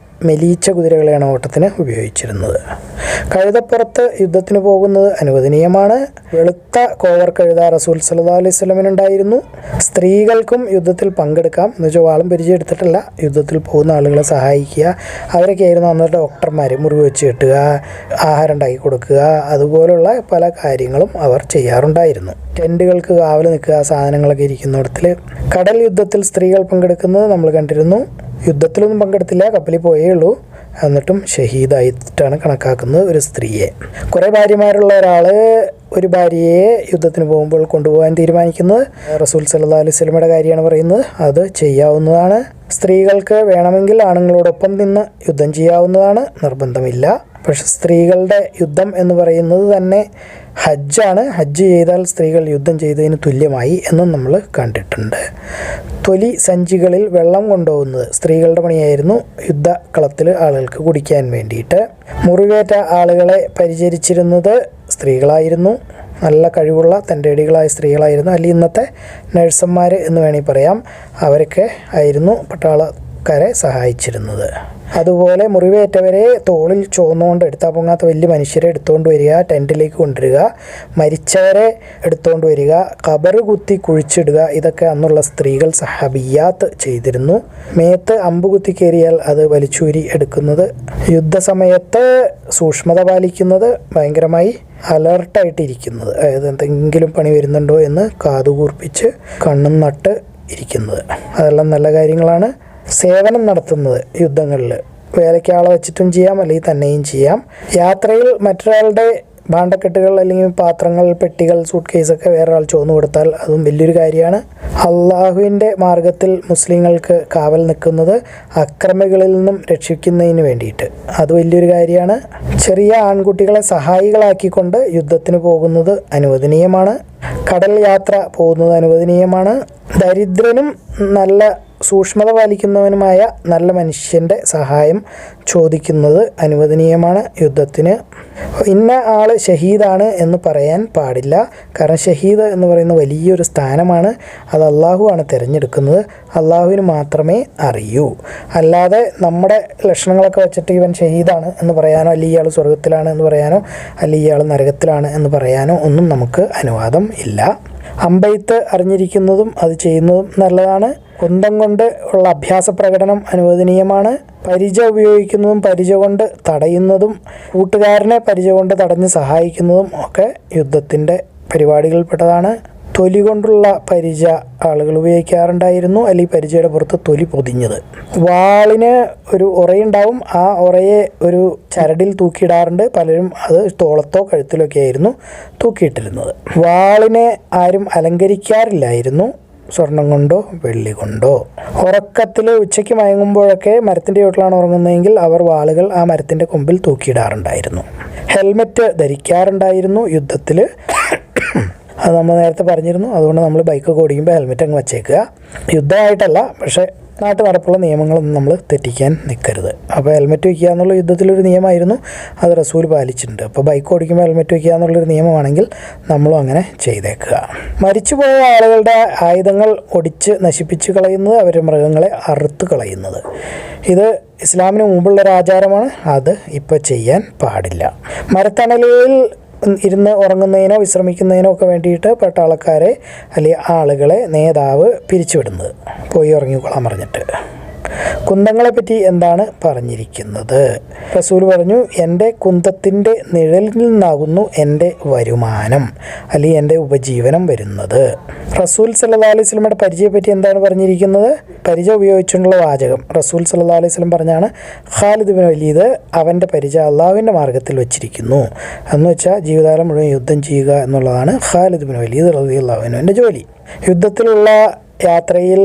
മെലിയിച്ച കുതിരകളെയാണ് ഓട്ടത്തിന് ഉപയോഗിച്ചിരുന്നത്. കഴുതപ്പുറത്ത് യുദ്ധത്തിന് പോകുന്നത് അനുവദനീയമാണ്. വെളുത്ത കോവർ കഴുത റസൂൽ സല്ലല്ലാഹു അലൈഹി വസല്ലമിനുണ്ടായിരുന്നു. സ്ത്രീകൾക്കും യുദ്ധത്തിൽ പങ്കെടുക്കാം, എന്ന് വെച്ചാൽ വാളും പരിചയമെടുത്തിട്ടല്ല, യുദ്ധത്തിൽ പോകുന്ന ആളുകളെ സഹായിക്കുക. അവരൊക്കെയായിരുന്നു അന്ന് ഡോക്ടർമാർ, മുറിവ് വെച്ച് കെട്ടുക, ആഹാരം ഉണ്ടാക്കി കൊടുക്കുക, അതുപോലുള്ള പല കാര്യങ്ങളും അവർ ചെയ്യാറുണ്ടായിരുന്നു. ടെൻറ്റുകൾക്ക് കാവൽ നിൽക്കുക, സാധനങ്ങളൊക്കെ ഇരിക്കുന്നിടത്തിൽ. കടൽ യുദ്ധത്തിൽ സ്ത്രീകൾ പങ്കെടുക്കുന്നത് നമ്മൾ കണ്ടിരുന്നു. യുദ്ധത്തിലൊന്നും പങ്കെടുത്തില്ല, കപ്പലിൽ പോയേ ഉള്ളൂ. എന്നിട്ടും ഷഹീദായിട്ടാണ് കണക്കാക്കുന്നത് ഒരു സ്ത്രീയെ. കുറേ ഭാര്യമാരുള്ള ഒരാൾ ഒരു ഭാര്യയെ യുദ്ധത്തിന് പോകുമ്പോൾ കൊണ്ടുപോകാൻ തീരുമാനിക്കുന്നത് റസൂൽ സല്ലല്ലാഹു അലൈഹി വസല്ലമയുടെ കാര്യമാണ് പറയുന്നത്. അത് ചെയ്യാവുന്നതാണ്. സ്ത്രീകൾക്ക് വേണമെങ്കിൽ ആണുങ്ങളോടൊപ്പം നിന്ന് യുദ്ധം ചെയ്യാവുന്നതാണ്, നിർബന്ധമില്ല. പക്ഷെ സ്ത്രീകളുടെ യുദ്ധം എന്ന് പറയുന്നത് തന്നെ ഹജ്ജാണ്. ഹജ്ജ് ചെയ്താൽ സ്ത്രീകൾ യുദ്ധം ചെയ്തതിന് തുല്യമായി എന്നും നമ്മൾ കണ്ടിട്ടുണ്ട്. തൊലി സഞ്ചികളിൽ വെള്ളം കൊണ്ടുപോകുന്നത് സ്ത്രീകളുടെ പണിയായിരുന്നു, യുദ്ധക്കളത്തിൽ ആളുകൾക്ക് കുടിക്കാൻ വേണ്ടിയിട്ട്. മുറിവേറ്റ ആളുകളെ പരിചരിച്ചിരുന്നത് സ്ത്രീകളായിരുന്നു, നല്ല കഴിവുള്ള തൻ്റെടികളായ സ്ത്രീകളായിരുന്നു. അല്ലെങ്കിൽ ഇന്നത്തെ നഴ്സന്മാർ എന്ന് വേണമെങ്കിൽ പറയാം, അവരൊക്കെ ആയിരുന്നു ആൾക്കാരെ സഹായിച്ചിരുന്നത്. അതുപോലെ മുറിവേറ്റവരെ തോളിൽ ചുവന്നുകൊണ്ട് എടുത്താൽ പൊങ്ങാത്ത വലിയ മനുഷ്യരെ എടുത്തുകൊണ്ട് വരിക, ടെൻറ്റിലേക്ക് കൊണ്ടുവരിക, മരിച്ചവരെ എടുത്തുകൊണ്ട് വരിക, ഖബർ കുത്തി കുഴിച്ചിടുക, ഇതൊക്കെ അന്നുള്ള സ്ത്രീകൾ സഹാബിയാത്ത് ചെയ്തിരുന്നു. മേത്ത് അമ്പ് കുത്തി കയറിയാൽ അത് വലിച്ചൂരി എടുക്കുന്നത്, യുദ്ധസമയത്ത് സൂക്ഷ്മത പാലിക്കുന്നത്, ഭയങ്കരമായി അലർട്ടായിട്ടിരിക്കുന്നത്, അതായത് എന്തെങ്കിലും പണി വരുന്നുണ്ടോ എന്ന് കാതുകൂർപ്പിച്ച് കണ്ണും നട്ട് ഇരിക്കുന്നത്, അതെല്ലാം നല്ല കാര്യങ്ങളാണ്. സേവനം നടത്തുന്നത് യുദ്ധങ്ങളിൽ വേലയ്ക്ക് ആളെ വെച്ചിട്ടും ചെയ്യാം, അല്ലെങ്കിൽ തന്നെയും ചെയ്യാം. യാത്രയിൽ മറ്റൊരാളുടെ ഭാണ്ഡക്കെട്ടുകൾ അല്ലെങ്കിൽ പാത്രങ്ങൾ, പെട്ടികൾ, സൂട്ട് കേസൊക്കെ വേറൊരാൾ ചോന്നു കൊടുത്താൽ അതും വലിയൊരു കാര്യമാണ്. അള്ളാഹുവിൻ്റെ മാർഗത്തിൽ മുസ്ലിങ്ങൾക്ക് കാവൽ നിൽക്കുന്നത് അക്രമികളിൽ നിന്നും രക്ഷിക്കുന്നതിന് വേണ്ടിയിട്ട്, അത് വലിയൊരു കാര്യമാണ്. ചെറിയ ആൺകുട്ടികളെ സഹായികളാക്കിക്കൊണ്ട് യുദ്ധത്തിന് പോകുന്നത് അനുവദനീയമാണ്. കടൽ യാത്ര പോകുന്നത് അനുവദനീയമാണ്. ദരിദ്രനും നല്ല സൂക്ഷ്മത പാലിക്കുന്നവനുമായ നല്ല മനുഷ്യൻ്റെ സഹായം ചോദിക്കുന്നത് അനുവദനീയമാണ്. യുദ്ധത്തിന് ഇന്ന ആൾ ഷഹീദാണ് എന്ന് പറയാൻ പാടില്ല. കാരണം ഷഹീദ് എന്ന് പറയുന്ന വലിയൊരു സ്ഥാനമാണ്. അത് അള്ളാഹു ആണ് തിരഞ്ഞെടുക്കുന്നത്, അള്ളാഹുവിന് മാത്രമേ അറിയൂ. അല്ലാതെ നമ്മുടെ ലക്ഷണങ്ങളൊക്കെ വെച്ചിട്ട് ഇവൻ ഷഹീദാണ് എന്ന് പറയാനോ, അല്ലെങ്കിൽ ഇയാൾ സ്വർഗത്തിലാണ് എന്ന് പറയാനോ, അല്ലെങ്കിൽ ഇയാൾ നരകത്തിലാണ് എന്ന് പറയാനോ ഒന്നും നമുക്ക് അനുവാദം ഇല്ല. അമ്പെയ്ത്ത് അറിഞ്ഞിരിക്കുന്നതും അത് ചെയ്യുന്നതും നല്ലതാണ്. കുന്തം കൊണ്ട് ഉള്ള അഭ്യാസ പ്രകടനം അനുവദനീയമാണ്. പരിച ഉപയോഗിക്കുന്നതും പരിച കൊണ്ട് തടയുന്നതും കൂട്ടുകാരനെ പരിച കൊണ്ട് തടഞ്ഞ് സഹായിക്കുന്നതും ഒക്കെ യുദ്ധത്തിൻ്റെ പരിപാടികളിൽപ്പെട്ടതാണ്. തൊലി കൊണ്ടുള്ള പരിച ആളുകൾ ഉപയോഗിക്കാറുണ്ടായിരുന്നു, അല്ലെങ്കിൽ പരിചയുടെ പുറത്ത് തൊലി പൊതിഞ്ഞത്. വാളിന് ഒരു ഉറയുണ്ടാവും, ആ ഉറയെ ഒരു ചരടിൽ തൂക്കിയിടാറുണ്ട്. പലരും അത് തോളത്തോ കഴുത്തിലൊക്കെ ആയിരുന്നു തൂക്കിയിട്ടിരുന്നത്. വാളിനെ ആരും അലങ്കരിക്കാറില്ലായിരുന്നു, സ്വർണം കൊണ്ടോ വെള്ളി കൊണ്ടോ. ഉറക്കത്തിൽ ഉച്ചയ്ക്ക് മയങ്ങുമ്പോഴൊക്കെ മരത്തിൻ്റെ ചോട്ടിലാണ് ഉറങ്ങുന്നതെങ്കിൽ അവർ വാളുകൾ ആ മരത്തിൻ്റെ കൊമ്പിൽ തൂക്കിയിടാറുണ്ടായിരുന്നു. ഹെൽമെറ്റ് ധരിക്കാറുണ്ടായിരുന്നു യുദ്ധത്തിൽ, അത് നമ്മൾ നേരത്തെ പറഞ്ഞിരുന്നു. അതുകൊണ്ട് നമ്മൾ ബൈക്കൊക്കെ ഓടിക്കുമ്പോൾ ഹെൽമെറ്റ് അങ്ങ് വച്ചേക്കുക. യുദ്ധമായിട്ടല്ല, പക്ഷേ നാട്ടു നടപ്പുള്ള നിയമങ്ങളൊന്നും നമ്മൾ തെറ്റിക്കാൻ നിൽക്കരുത്. അപ്പോൾ ഹെൽമെറ്റ് വയ്ക്കുക എന്നുള്ള യുദ്ധത്തിലൊരു നിയമമായിരുന്നു, അത് റസൂൽ പാലിച്ചിട്ടുണ്ട്. അപ്പോൾ ബൈക്ക് ഓടിക്കുമ്പോൾ ഹെൽമെറ്റ് വയ്ക്കുക എന്നുള്ളൊരു നിയമമാണെങ്കിൽ നമ്മളും അങ്ങനെ ചെയ്തേക്കുക. മരിച്ചുപോയ ആളുകളുടെ ആയുധങ്ങൾ ഒടിച്ച് നശിപ്പിച്ച് കളയുന്നത്, അവരുടെ മൃഗങ്ങളെ അറുത്ത് കളയുന്നത്, ഇത് ഇസ്ലാമിന് മുമ്പുള്ളൊരു ആചാരമാണ്. അത് ഇപ്പോൾ ചെയ്യാൻ പാടില്ല. മരത്തണലുകളിൽ ഇരുന്ന് ഉറങ്ങുന്നതിനോ വിശ്രമിക്കുന്നതിനോ ഒക്കെ വേണ്ടിയിട്ട് പട്ടാളക്കാരെ അല്ലെങ്കിൽ ആളുകളെ നേതാവ് പിരിച്ചുവിടുന്നത്, പോയി ഉറങ്ങിക്കൊള്ളാൻ പറഞ്ഞിട്ട്. കുന്തങ്ങളെപ്പറ്റി എന്താണ് പറഞ്ഞിരിക്കുന്നത്? റസൂൽ പറഞ്ഞു, എൻ്റെ കുന്തത്തിൻ്റെ നിഴലിൽ നിന്നാകുന്നു എൻ്റെ വരുമാനം, അല്ലെങ്കിൽ എൻ്റെ ഉപജീവനം വരുന്നത്. റസൂൽ സല്ലല്ലാഹു അലൈഹി വസല്ലമയുടെ പരിചയപ്പറ്റി എന്താണ് പറഞ്ഞിരിക്കുന്നത്? പരിച ഉപയോഗിച്ചുള്ള വാചകം റസൂൽ സല്ലല്ലാഹു അലൈഹി വസല്ലം പറഞ്ഞാണ്, ഖാലിദ് ബിൻ വലീദ് അവൻ്റെ പരിച അള്ളാഹുവിൻ്റെ മാർഗത്തിൽ വെച്ചിരിക്കുന്നു. എന്ന് വെച്ചാൽ ജീവിതകാലം മുഴുവൻ യുദ്ധം ചെയ്യുക എന്നുള്ളതാണ് ഖാലിദ് ബിൻ വലീദ് റളിയല്ലാഹു അൻഹുവിൻ്റെ ജോലി. യുദ്ധത്തിലുള്ള യാത്രയിൽ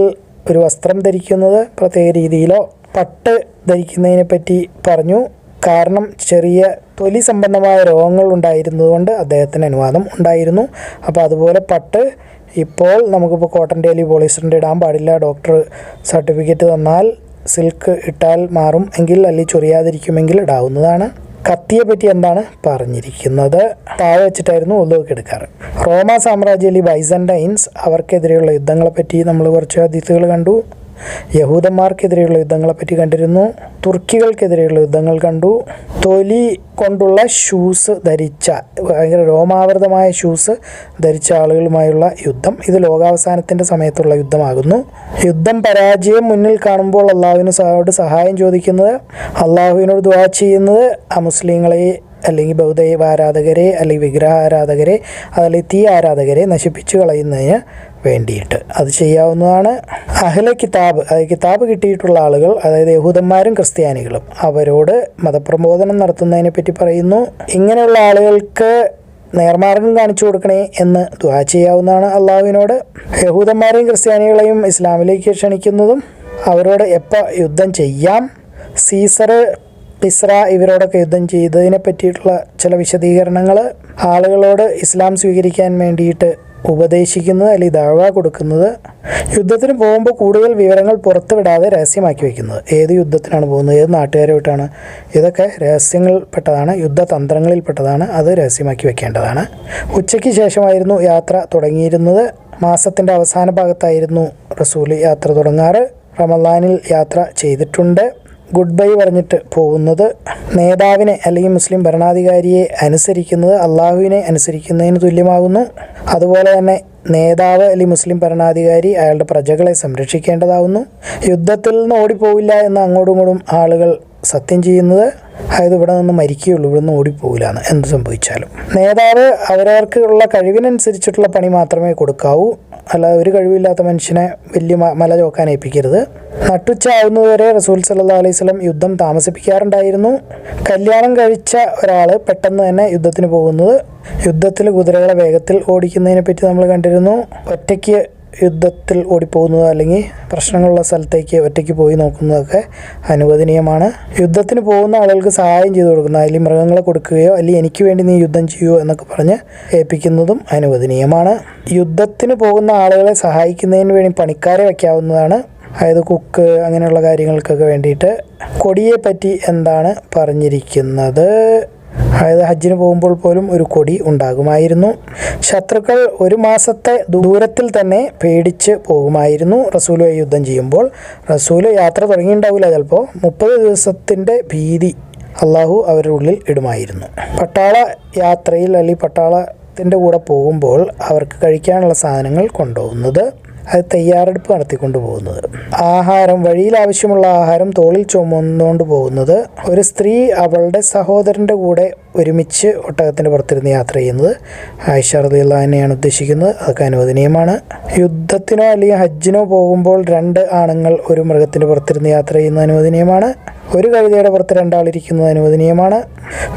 ഒരു വസ്ത്രം ധരിക്കുന്നത് പ്രത്യേക രീതിയിലോ പട്ട് ധരിക്കുന്നതിനെ പറ്റി പറഞ്ഞു. കാരണം ചെറിയ തൊലി സംബന്ധമായ രോഗങ്ങൾ ഉണ്ടായിരുന്നതുകൊണ്ട് അദ്ദേഹത്തിന് അനുവാദം ഉണ്ടായിരുന്നു. അപ്പോൾ അതുപോലെ പട്ട് ഇപ്പോൾ നമുക്കിപ്പോൾ കോട്ടൻ്റെ അല്ലെങ്കിൽ പോളിസ്റ്ററിൻ്റെ ഇടാൻ പാടില്ല. ഡോക്ടർ സർട്ടിഫിക്കറ്റ് തന്നാൽ സിൽക്ക് ഇട്ടാൽ മാറും എങ്കിൽ, അല്ലെങ്കിൽ ചൊറിയാതിരിക്കുമെങ്കിൽ ഇടാവുന്നതാണ്. കത്തിയെ പറ്റി എന്താണ് പറഞ്ഞിരിക്കുന്നത്? താഴെ വെച്ചിട്ടായിരുന്നു ഒന്നുമൊക്കെ എടുക്കാറ്. റോമ സാമ്രാജ്യം അല്ലെങ്കിൽ ബൈസൻറ്റൈൻസ്, അവർക്കെതിരെയുള്ള യുദ്ധങ്ങളെപ്പറ്റി നമ്മൾ കുറച്ച് ഹദീസുകൾ കണ്ടു. യഹൂദന്മാർക്കെതിരെയുള്ള യുദ്ധങ്ങളെപ്പറ്റി കണ്ടിരുന്നു. തുർക്കികൾക്കെതിരെയുള്ള യുദ്ധങ്ങൾ കണ്ടു. തൊലി കൊണ്ടുള്ള ഷൂസ് ധരിച്ച, ഭയങ്കര രോമാവൃതമായ ഷൂസ് ധരിച്ച ആളുകളുമായുള്ള യുദ്ധം, ഇത് ലോകാവസാനത്തിൻ്റെ സമയത്തുള്ള യുദ്ധമാകുന്നു. യുദ്ധം പരാജയം മുന്നിൽ കാണുമ്പോൾ അള്ളാഹുവിനോട് സഹായം ചോദിക്കുന്നത്, അള്ളാഹുവിനോട് ദുആ ചെയ്യുന്നത്, മുസ്ലിങ്ങളെ അല്ലെങ്കിൽ ബൗദ്ധ ആരാധകരെ അല്ലെങ്കിൽ വിഗ്രഹ ആരാധകരെ അതല്ലെങ്കിൽ തീ ആരാധകരെ നശിപ്പിച്ചു കളയുന്നതിന് വേണ്ടിയിട്ട് അത് ചെയ്യാവുന്നതാണ്. അഹ്ലെ കിതാബ്, അതായത് കിതാബ് കിട്ടിയിട്ടുള്ള ആളുകൾ, അതായത് യഹൂദന്മാരും ക്രിസ്ത്യാനികളും, അവരോട് മതപ്രബോധനം നടത്തുന്നതിനെ പറ്റി പറയുന്നു. ഇങ്ങനെയുള്ള ആളുകൾക്ക് നേർമാർഗം കാണിച്ചു കൊടുക്കണേ എന്ന് ദുആ ചെയ്യാവുന്നതാണ് അള്ളാഹുവിനോട്. യഹൂദന്മാരെയും ക്രിസ്ത്യാനികളെയും ഇസ്ലാമിലേക്ക് ക്ഷണിക്കുന്നതും അവരോട് എപ്പോൾ യുദ്ധം ചെയ്യാം, സീസർ, കിസ്ര ഇവരോടൊക്കെ യുദ്ധം ചെയ്തതിനെ പറ്റിയിട്ടുള്ള ചില വിശദീകരണങ്ങൾ, ആളുകളോട് ഇസ്ലാം സ്വീകരിക്കാൻ വേണ്ടിയിട്ട് ഉപദേശിക്കുന്നത് അല്ലെങ്കിൽ ദഅവ കൊടുക്കുന്നത്, യുദ്ധത്തിന് പോകുമ്പോൾ കൂടുതൽ വിവരങ്ങൾ പുറത്തു വിടാതെ രഹസ്യമാക്കി വയ്ക്കുന്നത്, ഏത് യുദ്ധത്തിനാണ് പോകുന്നത്, ഏത് നാട്ടുകാരുമായിട്ടാണ്, ഇതൊക്കെ രഹസ്യങ്ങളിൽപ്പെട്ടതാണ്, യുദ്ധതന്ത്രങ്ങളിൽപ്പെട്ടതാണ്, അത് രഹസ്യമാക്കി വെക്കേണ്ടതാണ്. ഉച്ചയ്ക്ക് ശേഷമായിരുന്നു യാത്ര തുടങ്ങിയിരുന്നത്. മാസത്തിൻ്റെ അവസാന ഭാഗത്തായിരുന്നു റസൂൽ യാത്ര തുടങ്ങാറ്. റമദാനിൽ യാത്ര ചെയ്തിട്ടുണ്ട്. ഗുഡ് ബൈ പറഞ്ഞിട്ട് പോകുന്നത്, നേതാവിനെ അല്ലെങ്കിൽ മുസ്ലിം ഭരണാധികാരിയെ അനുസരിക്കുന്നത് അള്ളാഹുവിനെ അനുസരിക്കുന്നതിന് തുല്യമാകുന്നു. അതുപോലെ തന്നെ നേതാവ് അല്ലെങ്കിൽ മുസ്ലിം ഭരണാധികാരി അയാളുടെ പ്രജകളെ സംരക്ഷിക്കേണ്ടതാവുന്നു. യുദ്ധത്തിൽ നിന്ന് ഓടിപ്പോവില്ല എന്ന് അങ്ങോട്ടും ഇങ്ങോട്ടും ആളുകൾ സത്യം ചെയ്യുന്നത്, അതായത് ഇവിടെ നിന്ന് മരിക്കുകയുള്ളൂ, ഇവിടെ നിന്ന് ഓടിപ്പോകില്ല എന്ന് എന്ത് സംഭവിച്ചാലും. നേതാവ് അവരവർക്കുള്ള കഴിവിനനുസരിച്ചിട്ടുള്ള പണി മാത്രമേ കൊടുക്കാവൂ. അല്ലാതെ ഒരു കഴിവില്ലാത്ത മനുഷ്യനെ വലിയ മല ചോക്കാൻ ഏൽപ്പിക്കരുത്. നട്ടുച്ചാവുന്നതുവരെ റസൂൽ സല്ലല്ലാഹു അലൈഹി വസല്ലം യുദ്ധം താമസിപ്പിക്കാറുണ്ടായിരുന്നു. കല്യാണം കഴിച്ച ഒരാൾ പെട്ടെന്ന് തന്നെ യുദ്ധത്തിന് പോകുന്നത്, യുദ്ധത്തിൽ കുതിരകളെ വേഗത്തിൽ ഓടിക്കുന്നതിനെ പറ്റി നമ്മൾ കണ്ടിരുന്നു. ഒറ്റയ്ക്ക് യുദ്ധത്തിൽ ഓടിപ്പോകുന്നത് അല്ലെങ്കിൽ പ്രശ്നങ്ങളുള്ള സ്ഥലത്തേക്ക് ഒറ്റയ്ക്ക് പോയി നോക്കുന്നതൊക്കെ അനുവദനീയമാണ്. യുദ്ധത്തിന് പോകുന്ന ആളുകൾക്ക് സഹായം ചെയ്തു കൊടുക്കുന്നത്, അല്ലെങ്കിൽ മൃഗങ്ങളെ കൊടുക്കുകയോ അല്ലെങ്കിൽ എനിക്ക് വേണ്ടി നീ യുദ്ധം ചെയ്യുമോ എന്നൊക്കെ പറഞ്ഞ് ഏൽപ്പിക്കുന്നതും അനുവദനീയമാണ്. യുദ്ധത്തിന് പോകുന്ന ആളുകളെ സഹായിക്കുന്നതിന് വേണ്ടി പണിക്കാരെ വയ്ക്കാവുന്നതാണ്, അതായത് കുക്ക് അങ്ങനെയുള്ള കാര്യങ്ങൾക്കൊക്കെ വേണ്ടിയിട്ട്. കൊടിയെ പറ്റി എന്താണ് പറഞ്ഞിരിക്കുന്നത്? അതായത് ഹജ്ജിന് പോകുമ്പോൾ പോലും ഒരു കൊടി ഉണ്ടാകുമായിരുന്നു. ശത്രുക്കൾ 1 മാസത്തെ ദൂരത്തിൽ തന്നെ പേടിച്ച് പോകുമായിരുന്നു റസൂലുമായി യുദ്ധം ചെയ്യുമ്പോൾ. റസൂല് യാത്ര തുടങ്ങിയിട്ടുണ്ടാവില്ല, ചിലപ്പോൾ 30 ദിവസത്തിൻ്റെ ഭീതി അള്ളാഹു അവരുടെ ഉള്ളിൽ ഇടുമായിരുന്നു. പട്ടാള യാത്രയിൽ അല്ലെങ്കിൽ പട്ടാളത്തിൻ്റെ കൂടെ പോകുമ്പോൾ അവർക്ക് കഴിക്കാനുള്ള സാധനങ്ങൾ കൊണ്ടുപോകുന്നത്, അത് തയ്യാറെടുപ്പ് നടത്തിക്കൊണ്ട് പോകുന്നത്, ആഹാരം വഴിയിൽ ആവശ്യമുള്ള ആഹാരം തോളിൽ ചുമന്നുകൊണ്ട് പോകുന്നത്, ഒരു സ്ത്രീ അവളുടെ സഹോദരൻ്റെ കൂടെ ഒരുമിച്ച് ഒട്ടകത്തിൻ്റെ പുറത്തിരുന്ന് യാത്ര ചെയ്യുന്നത് ആയിഷ റളിയല്ലാഹു അൻഹയാണ് ഉദ്ദേശിക്കുന്നത്. അതൊക്കെ അനുവദനീയമാണ്. യുദ്ധത്തിനോ അല്ലെങ്കിൽ ഹജ്ജിനോ പോകുമ്പോൾ 2 ആണുങ്ങൾ ഒരു മൃഗത്തിൻ്റെ പുറത്തിരുന്ന് യാത്ര ചെയ്യുന്നത് അനുവദനീയമാണ്. ഒരു കഴുതയുടെ പുറത്ത് 2 ആളിരിക്കുന്നത് അനുവദനീയമാണ്.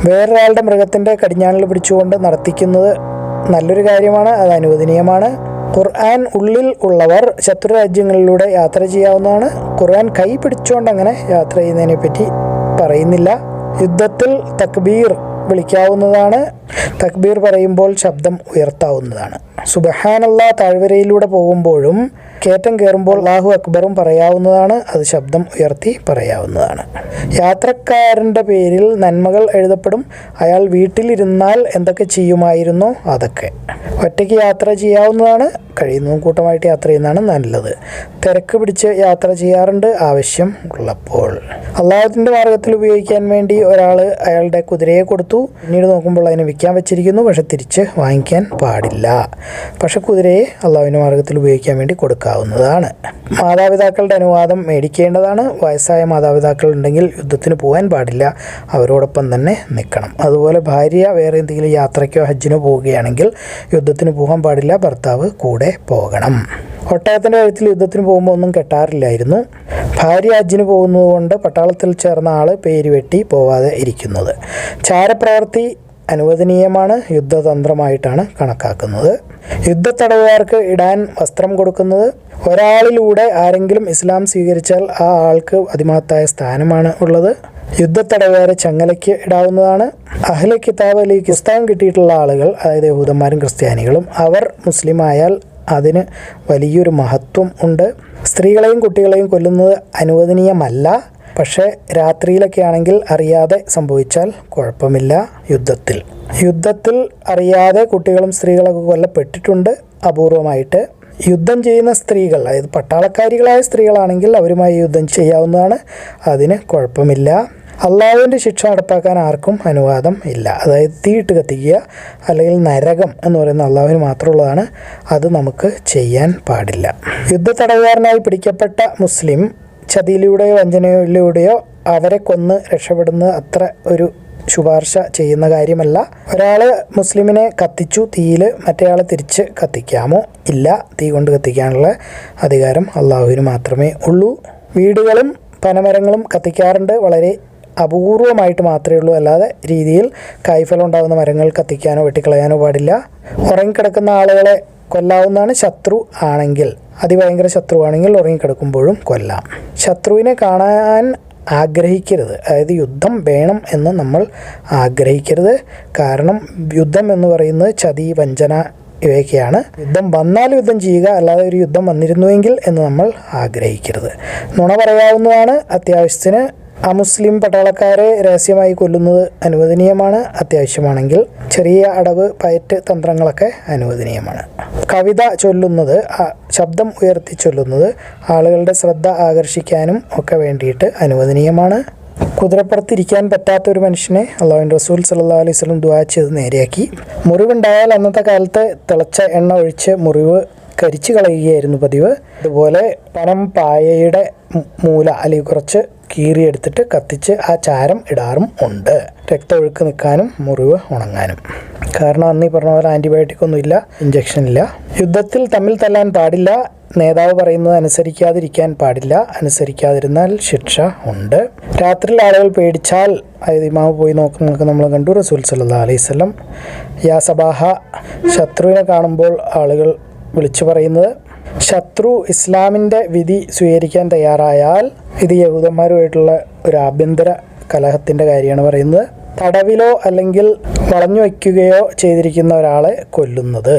വേറൊരാളുടെ മൃഗത്തിൻ്റെ കടിഞ്ഞാണിൽ പിടിച്ചുകൊണ്ട് നടത്തിക്കുന്നത് നല്ലൊരു കാര്യമാണ്, അത് അനുവദനീയമാണ്. ഖുർആൻ ഉള്ളിൽ ഉള്ളവർ ശത്രു രാജ്യങ്ങളിലൂടെ യാത്ര ചെയ്യാവുന്നതാണ്. ഖുർആൻ കൈ പിടിച്ചുകൊണ്ട് അങ്ങനെ യാത്ര ചെയ്യുന്നതിനെ പറ്റി പറയുന്നില്ല. യുദ്ധത്തിൽ തക്ബീർ വിളിക്കാവുന്നതാണ്. തക്ബീർ പറയുമ്പോൾ ശബ്ദം ഉയർത്താവുന്നതാണ്. സുബ്ഹാനല്ലാഹ് താഴ്വരയിലൂടെ പോകുമ്പോഴും കയറ്റം കയറുമ്പോൾ അല്ലാഹു അക്ബറും പറയാവുന്നതാണ്. അത് ശബ്ദം ഉയർത്തി പറയാവുന്നതാണ്. യാത്രക്കാരൻ്റെ പേരിൽ നന്മകൾ എഴുതപ്പെടും. അയാൾ വീട്ടിലിരുന്നാൽ എന്തൊക്കെ ചെയ്യുമായിരുന്നോ അതൊക്കെ. ഒറ്റയ്ക്ക് യാത്ര ചെയ്യാവുന്നതാണ്, കഴിയുന്നതും കൂട്ടമായിട്ട് യാത്ര ചെയ്യുന്നതാണ് നല്ലത്. തിരക്ക് പിടിച്ച് യാത്ര ചെയ്യാറുണ്ട് ആവശ്യം ഉള്ളപ്പോൾ. അള്ളാഹുവിൻ്റെ മാർഗത്തിൽ ഉപയോഗിക്കാൻ വേണ്ടി ഒരാൾ അയാളുടെ കുതിരയെ കൊടുത്തു, പിന്നീട് നോക്കുമ്പോൾ അതിനെ വിൽക്കാൻ വെച്ചിരിക്കുന്നു, പക്ഷെ തിരിച്ച് വാങ്ങിക്കാൻ പാടില്ല. പക്ഷെ കുതിരയെ അള്ളാഹുവിൻ്റെ മാർഗത്തിൽ ഉപയോഗിക്കാൻ വേണ്ടി കൊടുക്കാവുന്നതാണ്. മാതാപിതാക്കളുടെ അനുവാദം മേടിക്കേണ്ടതാണ്. വയസ്സായ മാതാപിതാക്കൾ ഉണ്ടെങ്കിൽ യുദ്ധത്തിന് പോകാൻ പാടില്ല, അവരോടൊപ്പം തന്നെ നിൽക്കണം. അതുപോലെ ഭാര്യ വേറെ എന്തെങ്കിലും യാത്രയ്ക്കോ ഹജ്ജിനോ പോവുകയാണെങ്കിൽ യുദ്ധത്തിന് പോകാൻ പാടില്ല, ഭർത്താവ് കൂടെ പോകണം. ഒട്ടകത്തിൻ്റെ കഴുത്തിൽ യുദ്ധത്തിന് പോകുമ്പോൾ ഒന്നും കെട്ടാറില്ലായിരുന്നു. ഭാര്യ ഹജ്ജിന് പോകുന്നത് കൊണ്ട് പട്ടാളത്തിൽ ചേർന്ന ആൾ പേര് വെട്ടി പോവാതെ ഇരിക്കുന്നത്. ചാരപ്രവൃത്തി അനുവദനീയമാണ്, യുദ്ധതന്ത്രമായിട്ടാണ് കണക്കാക്കുന്നത്. യുദ്ധത്തടവുകാർക്ക് ഇടാൻ വസ്ത്രം കൊടുക്കുന്നത്, ഒരാളിലൂടെ ആരെങ്കിലും ഇസ്ലാം സ്വീകരിച്ചാൽ ആ ആൾക്ക് അതിമഹത്തായ സ്ഥാനമാണ് ഉള്ളത്. യുദ്ധത്തടവുകാരെ ചങ്ങലയ്ക്ക് ഇടാവുന്നതാണ്. അഹ്ലെ കിതാബ് അല്ലെങ്കിൽ പുസ്തകം കിട്ടിയിട്ടുള്ള ആളുകൾ, അതായത് യഹൂദന്മാരും ക്രിസ്ത്യാനികളും, അവർ മുസ്ലിമായാൽ അതിന് വലിയൊരു മഹത്വം ഉണ്ട്. സ്ത്രീകളെയും കുട്ടികളെയും കൊല്ലുന്നത് അനുവദനീയമല്ല, പക്ഷേ രാത്രിയിലൊക്കെ ആണെങ്കിൽ അറിയാതെ സംഭവിച്ചാൽ കുഴപ്പമില്ല. യുദ്ധത്തിൽ അറിയാതെ കുട്ടികളും സ്ത്രീകളൊക്കെ കൊല്ലപ്പെട്ടിട്ടുണ്ട് അപൂർവമായിട്ട്. യുദ്ധം ചെയ്യുന്ന സ്ത്രീകൾ, അതായത് പട്ടാളക്കാരികളായ സ്ത്രീകളാണെങ്കിൽ അവരുമായി യുദ്ധം ചെയ്യാവുന്നതാണ്, അതിന് കുഴപ്പമില്ല. അള്ളാഹുവിൻ്റെ ശിക്ഷ നടപ്പാക്കാൻ ആർക്കും അനുവാദം ഇല്ല. അതായത് തീയിട്ട് കത്തിക്കുക അല്ലെങ്കിൽ നരകം എന്ന് പറയുന്ന അള്ളാഹുവിന് മാത്രമുള്ളതാണ്, അത് നമുക്ക് ചെയ്യാൻ പാടില്ല. യുദ്ധത്തടവുകാരനായി പിടിക്കപ്പെട്ട മുസ്ലിം ചതിയിലൂടെയോ വഞ്ചനയിലൂടെയോ അവരെ കൊന്ന് രക്ഷപ്പെടുന്നത് അത്ര ഒരു ശുപാർശ ചെയ്യുന്ന കാര്യമല്ല. ഒരാൾ മുസ്ലിമിനെ കത്തിച്ചു തീയിൽ, മറ്റേയാളെ തിരിച്ച് കത്തിക്കാമോ? ഇല്ല. തീ കൊണ്ട് കത്തിക്കാനുള്ള അധികാരം അള്ളാഹുവിന് മാത്രമേ ഉള്ളൂ. വീടുകളും പനമരങ്ങളും കത്തിക്കാറുണ്ട്, വളരെ അപൂർവമായിട്ട് മാത്രമേ ഉള്ളൂ. അല്ലാതെ രീതിയിൽ കായ്ഫലം ഉണ്ടാകുന്ന മരങ്ങൾ കത്തിക്കാനോ വെട്ടിക്കളയാനോ പാടില്ല. ഉറങ്ങിക്കിടക്കുന്ന ആളുകളെ കൊല്ലാവുന്നതാണ്. ശത്രു ആണെങ്കിൽ, അതിഭയങ്കര ശത്രുവാണെങ്കിൽ ഉറങ്ങിക്കിടക്കുമ്പോഴും കൊല്ലാം. ശത്രുവിനെ കാണാൻ ആഗ്രഹിക്കരുത്, അതായത് യുദ്ധം വേണം എന്ന് നമ്മൾ ആഗ്രഹിക്കരുത്. കാരണം യുദ്ധം എന്ന് പറയുന്നത് ചതി, വഞ്ചന ഇവയൊക്കെയാണ്. യുദ്ധം വന്നാൽ യുദ്ധം ചെയ്യുക, അല്ലാതെ ഒരു യുദ്ധം വന്നിരുന്നുവെങ്കിൽ എന്ന് നമ്മൾ ആഗ്രഹിക്കരുത്. നുണ പറയാവുന്നതാണ്. അത്യാവശ്യത്തിന് അമുസ്ലിം പട്ടാളക്കാരെ രഹസ്യമായി കൊല്ലുന്നത് അനുവദനീയമാണ്. അത്യാവശ്യമാണെങ്കിൽ ചെറിയ അടവ് പയറ്റ് തന്ത്രങ്ങളൊക്കെ അനുവദനീയമാണ്. കവിത ചൊല്ലുന്നത്, ശബ്ദം ഉയർത്തി ചൊല്ലുന്നത് ആളുകളുടെ ശ്രദ്ധ ആകർഷിക്കാനും ഒക്കെ വേണ്ടിയിട്ട് അനുവദനീയമാണ്. കുതിരപ്പുറത്തിരിക്കാൻ പറ്റാത്ത ഒരു മനുഷ്യനെ അള്ളാഹുവിൻ്റെ റസൂൽ സല്ലല്ലാഹു അലൈഹി വസല്ലം ദുആ ചെയ്ത് നേരെയാക്കി. മുറിവുണ്ടായാൽ അന്നത്തെ കാലത്ത് തിളച്ച എണ്ണ ഒഴിച്ച് മുറിവ് കരിച്ചു കളയുകയായിരുന്നു പതിവ്. അതുപോലെ പനം പായയുടെ മൂല അല്ലെങ്കിൽ കുറച്ച് കീറിയെടുത്തിട്ട് കത്തിച്ച് ആ ചാരം ഇടാറും ഉണ്ട്, രക്തമൊഴുക്ക് നിൽക്കാനും മുറിവ് ഉണങ്ങാനും. കാരണം അന്ന് ഈ പറഞ്ഞ പോലെ ആൻറ്റിബയോട്ടിക് ഒന്നുമില്ല, ഇഞ്ചക്ഷൻ ഇല്ല. യുദ്ധത്തിൽ തമ്മിൽ തല്ലാൻ പാടില്ല. നേതാവ് പറയുന്നത് അനുസരിക്കാതിരിക്കാൻ പാടില്ല. അനുസരിക്കാതിരുന്നാൽ ശിക്ഷ ഉണ്ട്. രാത്രിയിൽ ആളുകൾ പേടിച്ചാൽ, അതായത് ഇമാമ് പോയി നോക്കുന്നതൊക്കെ നമ്മൾ കണ്ടു. റസൂൽ സല്ലല്ലാഹു അലൈഹി വസല്ലം യാ സബാഹ, ശത്രുവിനെ കാണുമ്പോൾ ആളുകൾ വിളിച്ചു പറയുന്നത്. ശത്രു ഇസ്ലാമിൻ്റെ വിധി സ്വീകരിക്കാൻ തയ്യാറായാൽ, ഇത് യഹൂദന്മാരുമായിട്ടുള്ള ഒരു ആഭ്യന്തര കലഹത്തിൻ്റെ കാര്യമാണ് പറയുന്നത്. തടവിലോ അല്ലെങ്കിൽ വളഞ്ഞു വയ്ക്കുകയോ ചെയ്തിരിക്കുന്ന ഒരാളെ കൊല്ലുന്നത്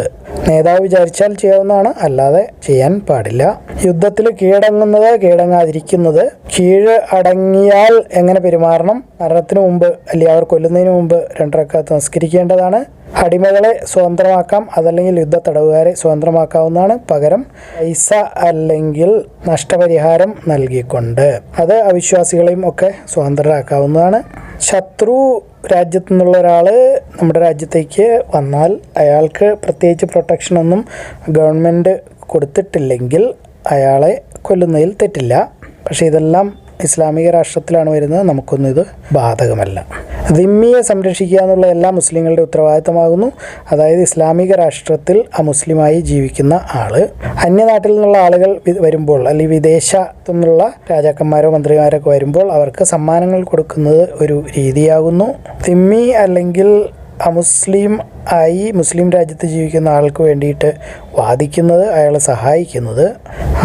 നേതാവ് വിചാരിച്ചാൽ ചെയ്യാവുന്നതാണ്, അല്ലാതെ ചെയ്യാൻ പാടില്ല. യുദ്ധത്തിൽ കീഴടങ്ങുന്നത്, കീഴടങ്ങാതിരിക്കുന്നത്. കീഴ് അടങ്ങിയാൽ എങ്ങനെ പെരുമാറണം? മരണത്തിന് മുമ്പ് അല്ലെങ്കിൽ അവർ കൊല്ലുന്നതിന് മുമ്പ് 2 റക്അത്ത് നമസ്കരിക്കേണ്ടതാണ്. അടിമകളെ സ്വതന്ത്രമാക്കാം, അതല്ലെങ്കിൽ യുദ്ധ തടവുകാരെ സ്വതന്ത്രമാക്കാവുന്നതാണ്. പകരം പൈസ അല്ലെങ്കിൽ നഷ്ടപരിഹാരം നൽകിക്കൊണ്ട് അത് അവിശ്വാസികളെയും ഒക്കെ സ്വതന്ത്രരാക്കാവുന്നതാണ്. ശത്രു രാജ്യത്തു നിന്നുള്ള ഒരാൾ നമ്മുടെ രാജ്യത്തേക്ക് വന്നാൽ അയാൾക്ക് പ്രത്യേകിച്ച് പ്രൊട്ടക്ഷനൊന്നും ഗവൺമെൻറ് കൊടുത്തിട്ടില്ലെങ്കിൽ അയാളെ കൊല്ലുന്നതിൽ തെറ്റില്ല. പക്ഷേ ഇതെല്ലാം ഇസ്ലാമിക രാഷ്ട്രത്തിലാണ് വരുന്നത്, നമുക്കൊന്നും ഇത് ബാധകമല്ല. ദിമ്മിയെ സംരക്ഷിക്കുക എന്നുള്ള എല്ലാ മുസ്ലിങ്ങളുടെ ഉത്തരവാദിത്തമാകുന്നു. അതായത് ഇസ്ലാമിക രാഷ്ട്രത്തിൽ അമുസ്ലിമായി ജീവിക്കുന്ന ആൾ അന്യനാട്ടിൽ നിന്നുള്ള ആളുകൾ വരുമ്പോൾ, അല്ലെങ്കിൽ വിദേശത്തു നിന്നുള്ള രാജാക്കന്മാരോ മന്ത്രിമാരൊക്കെ വരുമ്പോൾ അവർക്ക് സമ്മാനങ്ങൾ കൊടുക്കുന്നത് ഒരു രീതിയാകുന്നു. ദിമ്മി അല്ലെങ്കിൽ അമുസ്ലിം ആയി മുസ്ലിം രാജ്യത്ത് ജീവിക്കുന്ന ആൾക്ക് വേണ്ടിയിട്ട് വാദിക്കുന്നത്, അയാളെ സഹായിക്കുന്നത്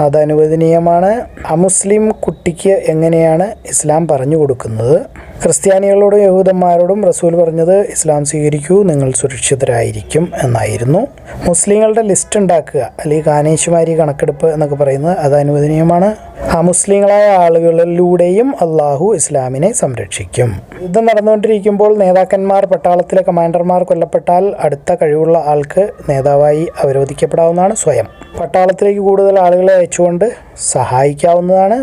അത് അനുവദനീയമാണ്. അമുസ്ലിം കുട്ടിക്ക് എങ്ങനെയാണ് ഇസ്ലാം പറഞ്ഞു കൊടുക്കുന്നത്? ക്രിസ്ത്യാനികളോടും യഹൂദന്മാരോടും റസൂൽ പറഞ്ഞത് ഇസ്ലാം സ്വീകരിക്കൂ, നിങ്ങൾ സുരക്ഷിതരായിരിക്കും എന്നായിരുന്നു. മുസ്ലിങ്ങളുടെ ലിസ്റ്റ് ഉണ്ടാക്കുക അല്ലെങ്കിൽ കാനേശുമാരി കണക്കെടുപ്പ് എന്നൊക്കെ പറയുന്നത് അത് അനുവദനീയമാണ്. അമുസ്ലിങ്ങളായ ആളുകളിലൂടെയും അള്ളാഹു ഇസ്ലാമിനെ സംരക്ഷിക്കും. യുദ്ധം നടന്നുകൊണ്ടിരിക്കുമ്പോൾ നേതാക്കന്മാർ, പട്ടാളത്തിലെ കമാൻഡർമാർ കൊല്ലപ്പെട്ടാൽ അടുത്ത കഴിവുള്ള ആൾക്ക് നേതാവായി അവരോധിക്കപ്പെടാവുന്നതാണ്. സ്വയം പട്ടാളത്തിലേക്ക് കൂടുതൽ ആളുകളെ അയച്ചുകൊണ്ട് സഹായിക്കാവുന്നതാണ്.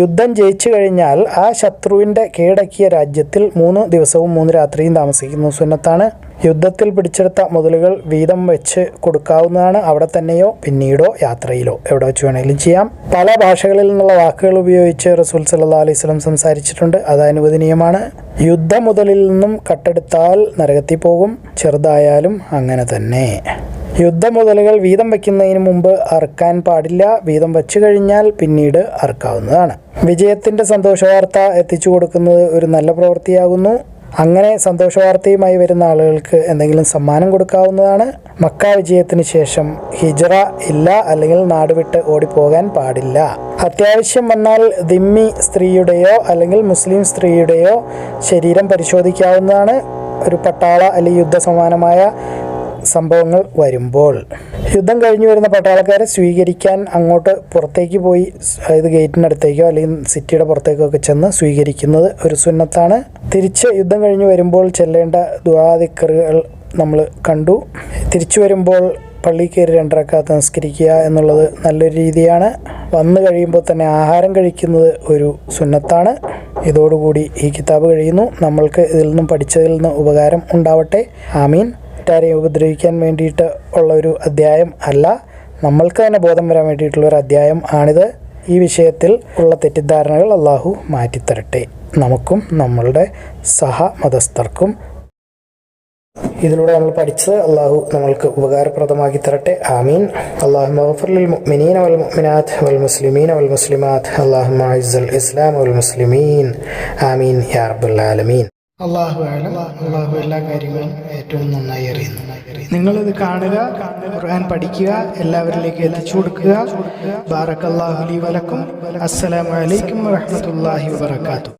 യുദ്ധം ജയിച്ചു കഴിഞ്ഞാൽ ആ ശത്രുവിൻ്റെ കീഴടക്കിയ രാജ്യത്തിൽ 3 ദിവസവും 3 രാത്രിയും താമസിക്കുന്ന സുന്നത്താണ്. യുദ്ധത്തിൽ പിടിച്ചെടുത്ത മുതലുകൾ വീതം വെച്ച് കൊടുക്കാവുന്നതാണ്. അവിടെ തന്നെയോ പിന്നീടോ യാത്രയിലോ എവിടെ വെച്ച് വേണമെങ്കിലും ചെയ്യാം. പല ഭാഷകളിൽ നിന്നുള്ള വാക്കുകൾ ഉപയോഗിച്ച് റസൂൽ സല്ലല്ലാഹു അലൈഹി വസല്ലം സംസാരിച്ചിട്ടുണ്ട്, അത് അനുവദനീയമാണ്. യുദ്ധമുതലിൽ നിന്നും കട്ടെടുത്താൽ നരകത്തിൽ പോകും, ചെറുതായാലും അങ്ങനെ തന്നെ. യുദ്ധമുതലുകൾ വീതം വയ്ക്കുന്നതിന് മുമ്പ് അറുക്കാൻ പാടില്ല. വീതം വച്ചു കഴിഞ്ഞാൽ പിന്നീട് അറുക്കാവുന്നതാണ്. വിജയത്തിൻ്റെ സന്തോഷവാർത്ത എത്തിച്ചു കൊടുക്കുന്നത് ഒരു നല്ല പ്രവൃത്തിയാകുന്നു. അങ്ങനെ സന്തോഷവാർത്തയുമായി വരുന്ന ആളുകൾക്ക് എന്തെങ്കിലും സമ്മാനം കൊടുക്കാവുന്നതാണ്. മക്ക വിജയത്തിന് ശേഷം ഹിജ്റ ഇല്ല, അല്ലെങ്കിൽ നാട് വിട്ട് ഓടിപ്പോകാൻ പാടില്ല. അത്യാവശ്യം വന്നാൽ ദിമ്മി സ്ത്രീയുടെയോ അല്ലെങ്കിൽ മുസ്ലിം സ്ത്രീയുടെയോ ശരീരം പരിശോധിക്കാവുന്നതാണ്. ഒരു പട്ടാള അല്ലെങ്കിൽ യുദ്ധസമാനമായ സംഭവങ്ങൾ വരുമ്പോൾ യുദ്ധം കഴിഞ്ഞു വരുന്ന പട്ടാളക്കാരെ സ്വീകരിക്കാൻ അങ്ങോട്ട് പുറത്തേക്ക് പോയി, അതായത് ഗേറ്റിനടുത്തേക്കോ അല്ലെങ്കിൽ സിറ്റിയുടെ പുറത്തേക്കോ ഒക്കെ ചെന്ന് സ്വീകരിക്കുന്നത് ഒരു സുന്നത്താണ്. തിരിച്ച് യുദ്ധം കഴിഞ്ഞു വരുമ്പോൾ ചെല്ലേണ്ട ദുആ ദിക്റുകൾ നമ്മൾ കണ്ടു. തിരിച്ചു വരുമ്പോൾ പള്ളിയിൽ കയറി 2 റക്അത്ത് നമസ്കരിക്കുക എന്നുള്ളത് നല്ലൊരു രീതിയാണ്. വന്നു കഴിയുമ്പോൾ തന്നെ ആഹാരം കഴിക്കുന്നത് ഒരു സുന്നത്താണ്. ഇതോടുകൂടി ഈ കിതാബ് കഴിയുന്നു. നമ്മൾക്ക് ഇതിൽ നിന്നും പഠിച്ചതിൽ നിന്ന് ഉപകാരം ഉണ്ടാവട്ടെ. ആമീൻ. മറ്റാരെയും ഉപദ്രവിക്കാൻ വേണ്ടിയിട്ട് ഉള്ള ഒരു അധ്യായം അല്ല, നമ്മൾക്ക് തന്നെ ബോധം വരാൻ വേണ്ടിയിട്ടുള്ളൊരു അധ്യായം ആണിത്. ഈ വിഷയത്തിൽ ഉള്ള തെറ്റിദ്ധാരണകൾ അള്ളാഹു മാറ്റിത്തരട്ടെ, നമുക്കും നമ്മളുടെ സഹമതസ്ഥർക്കും. ഇതിലൂടെ നമ്മൾ പഠിച്ചത് അള്ളാഹു നമ്മൾക്ക് ഉപകാരപ്രദമാക്കി തരട്ടെ. ആമീൻ. അല്ലാഹുമ്മ ഗ്ഫിർ ലിൽ മുഅ്മിനീന വൽ മുഅ്മിനാത്ത് വൽ മുസ്ലിമീന വൽ മുസ്ലിമാത്ത്. അല്ലാഹുമ്മ അഇസ്സൽ ഇസ്ലാം വൽ മുസ്ലിമീൻ. ആമീൻ യാ റബ്ബൽ ആലമീൻ. അള്ളാഹു എല്ലാ കാര്യങ്ങളും ഏറ്റവും നന്നായി അറിയുന്നു. നിങ്ങളിത് കാണുക, ഖുർആൻ പഠിക്കുക, എല്ലാവരിലേക്ക് എത്തിച്ചു കൊടുക്കുക. ബാറക്കല്ലാഹു ലി വലക്കും. അസ്സലാമു അലൈക്കും വറഹ്മത്തുള്ളാഹി വബറകാതുഹു.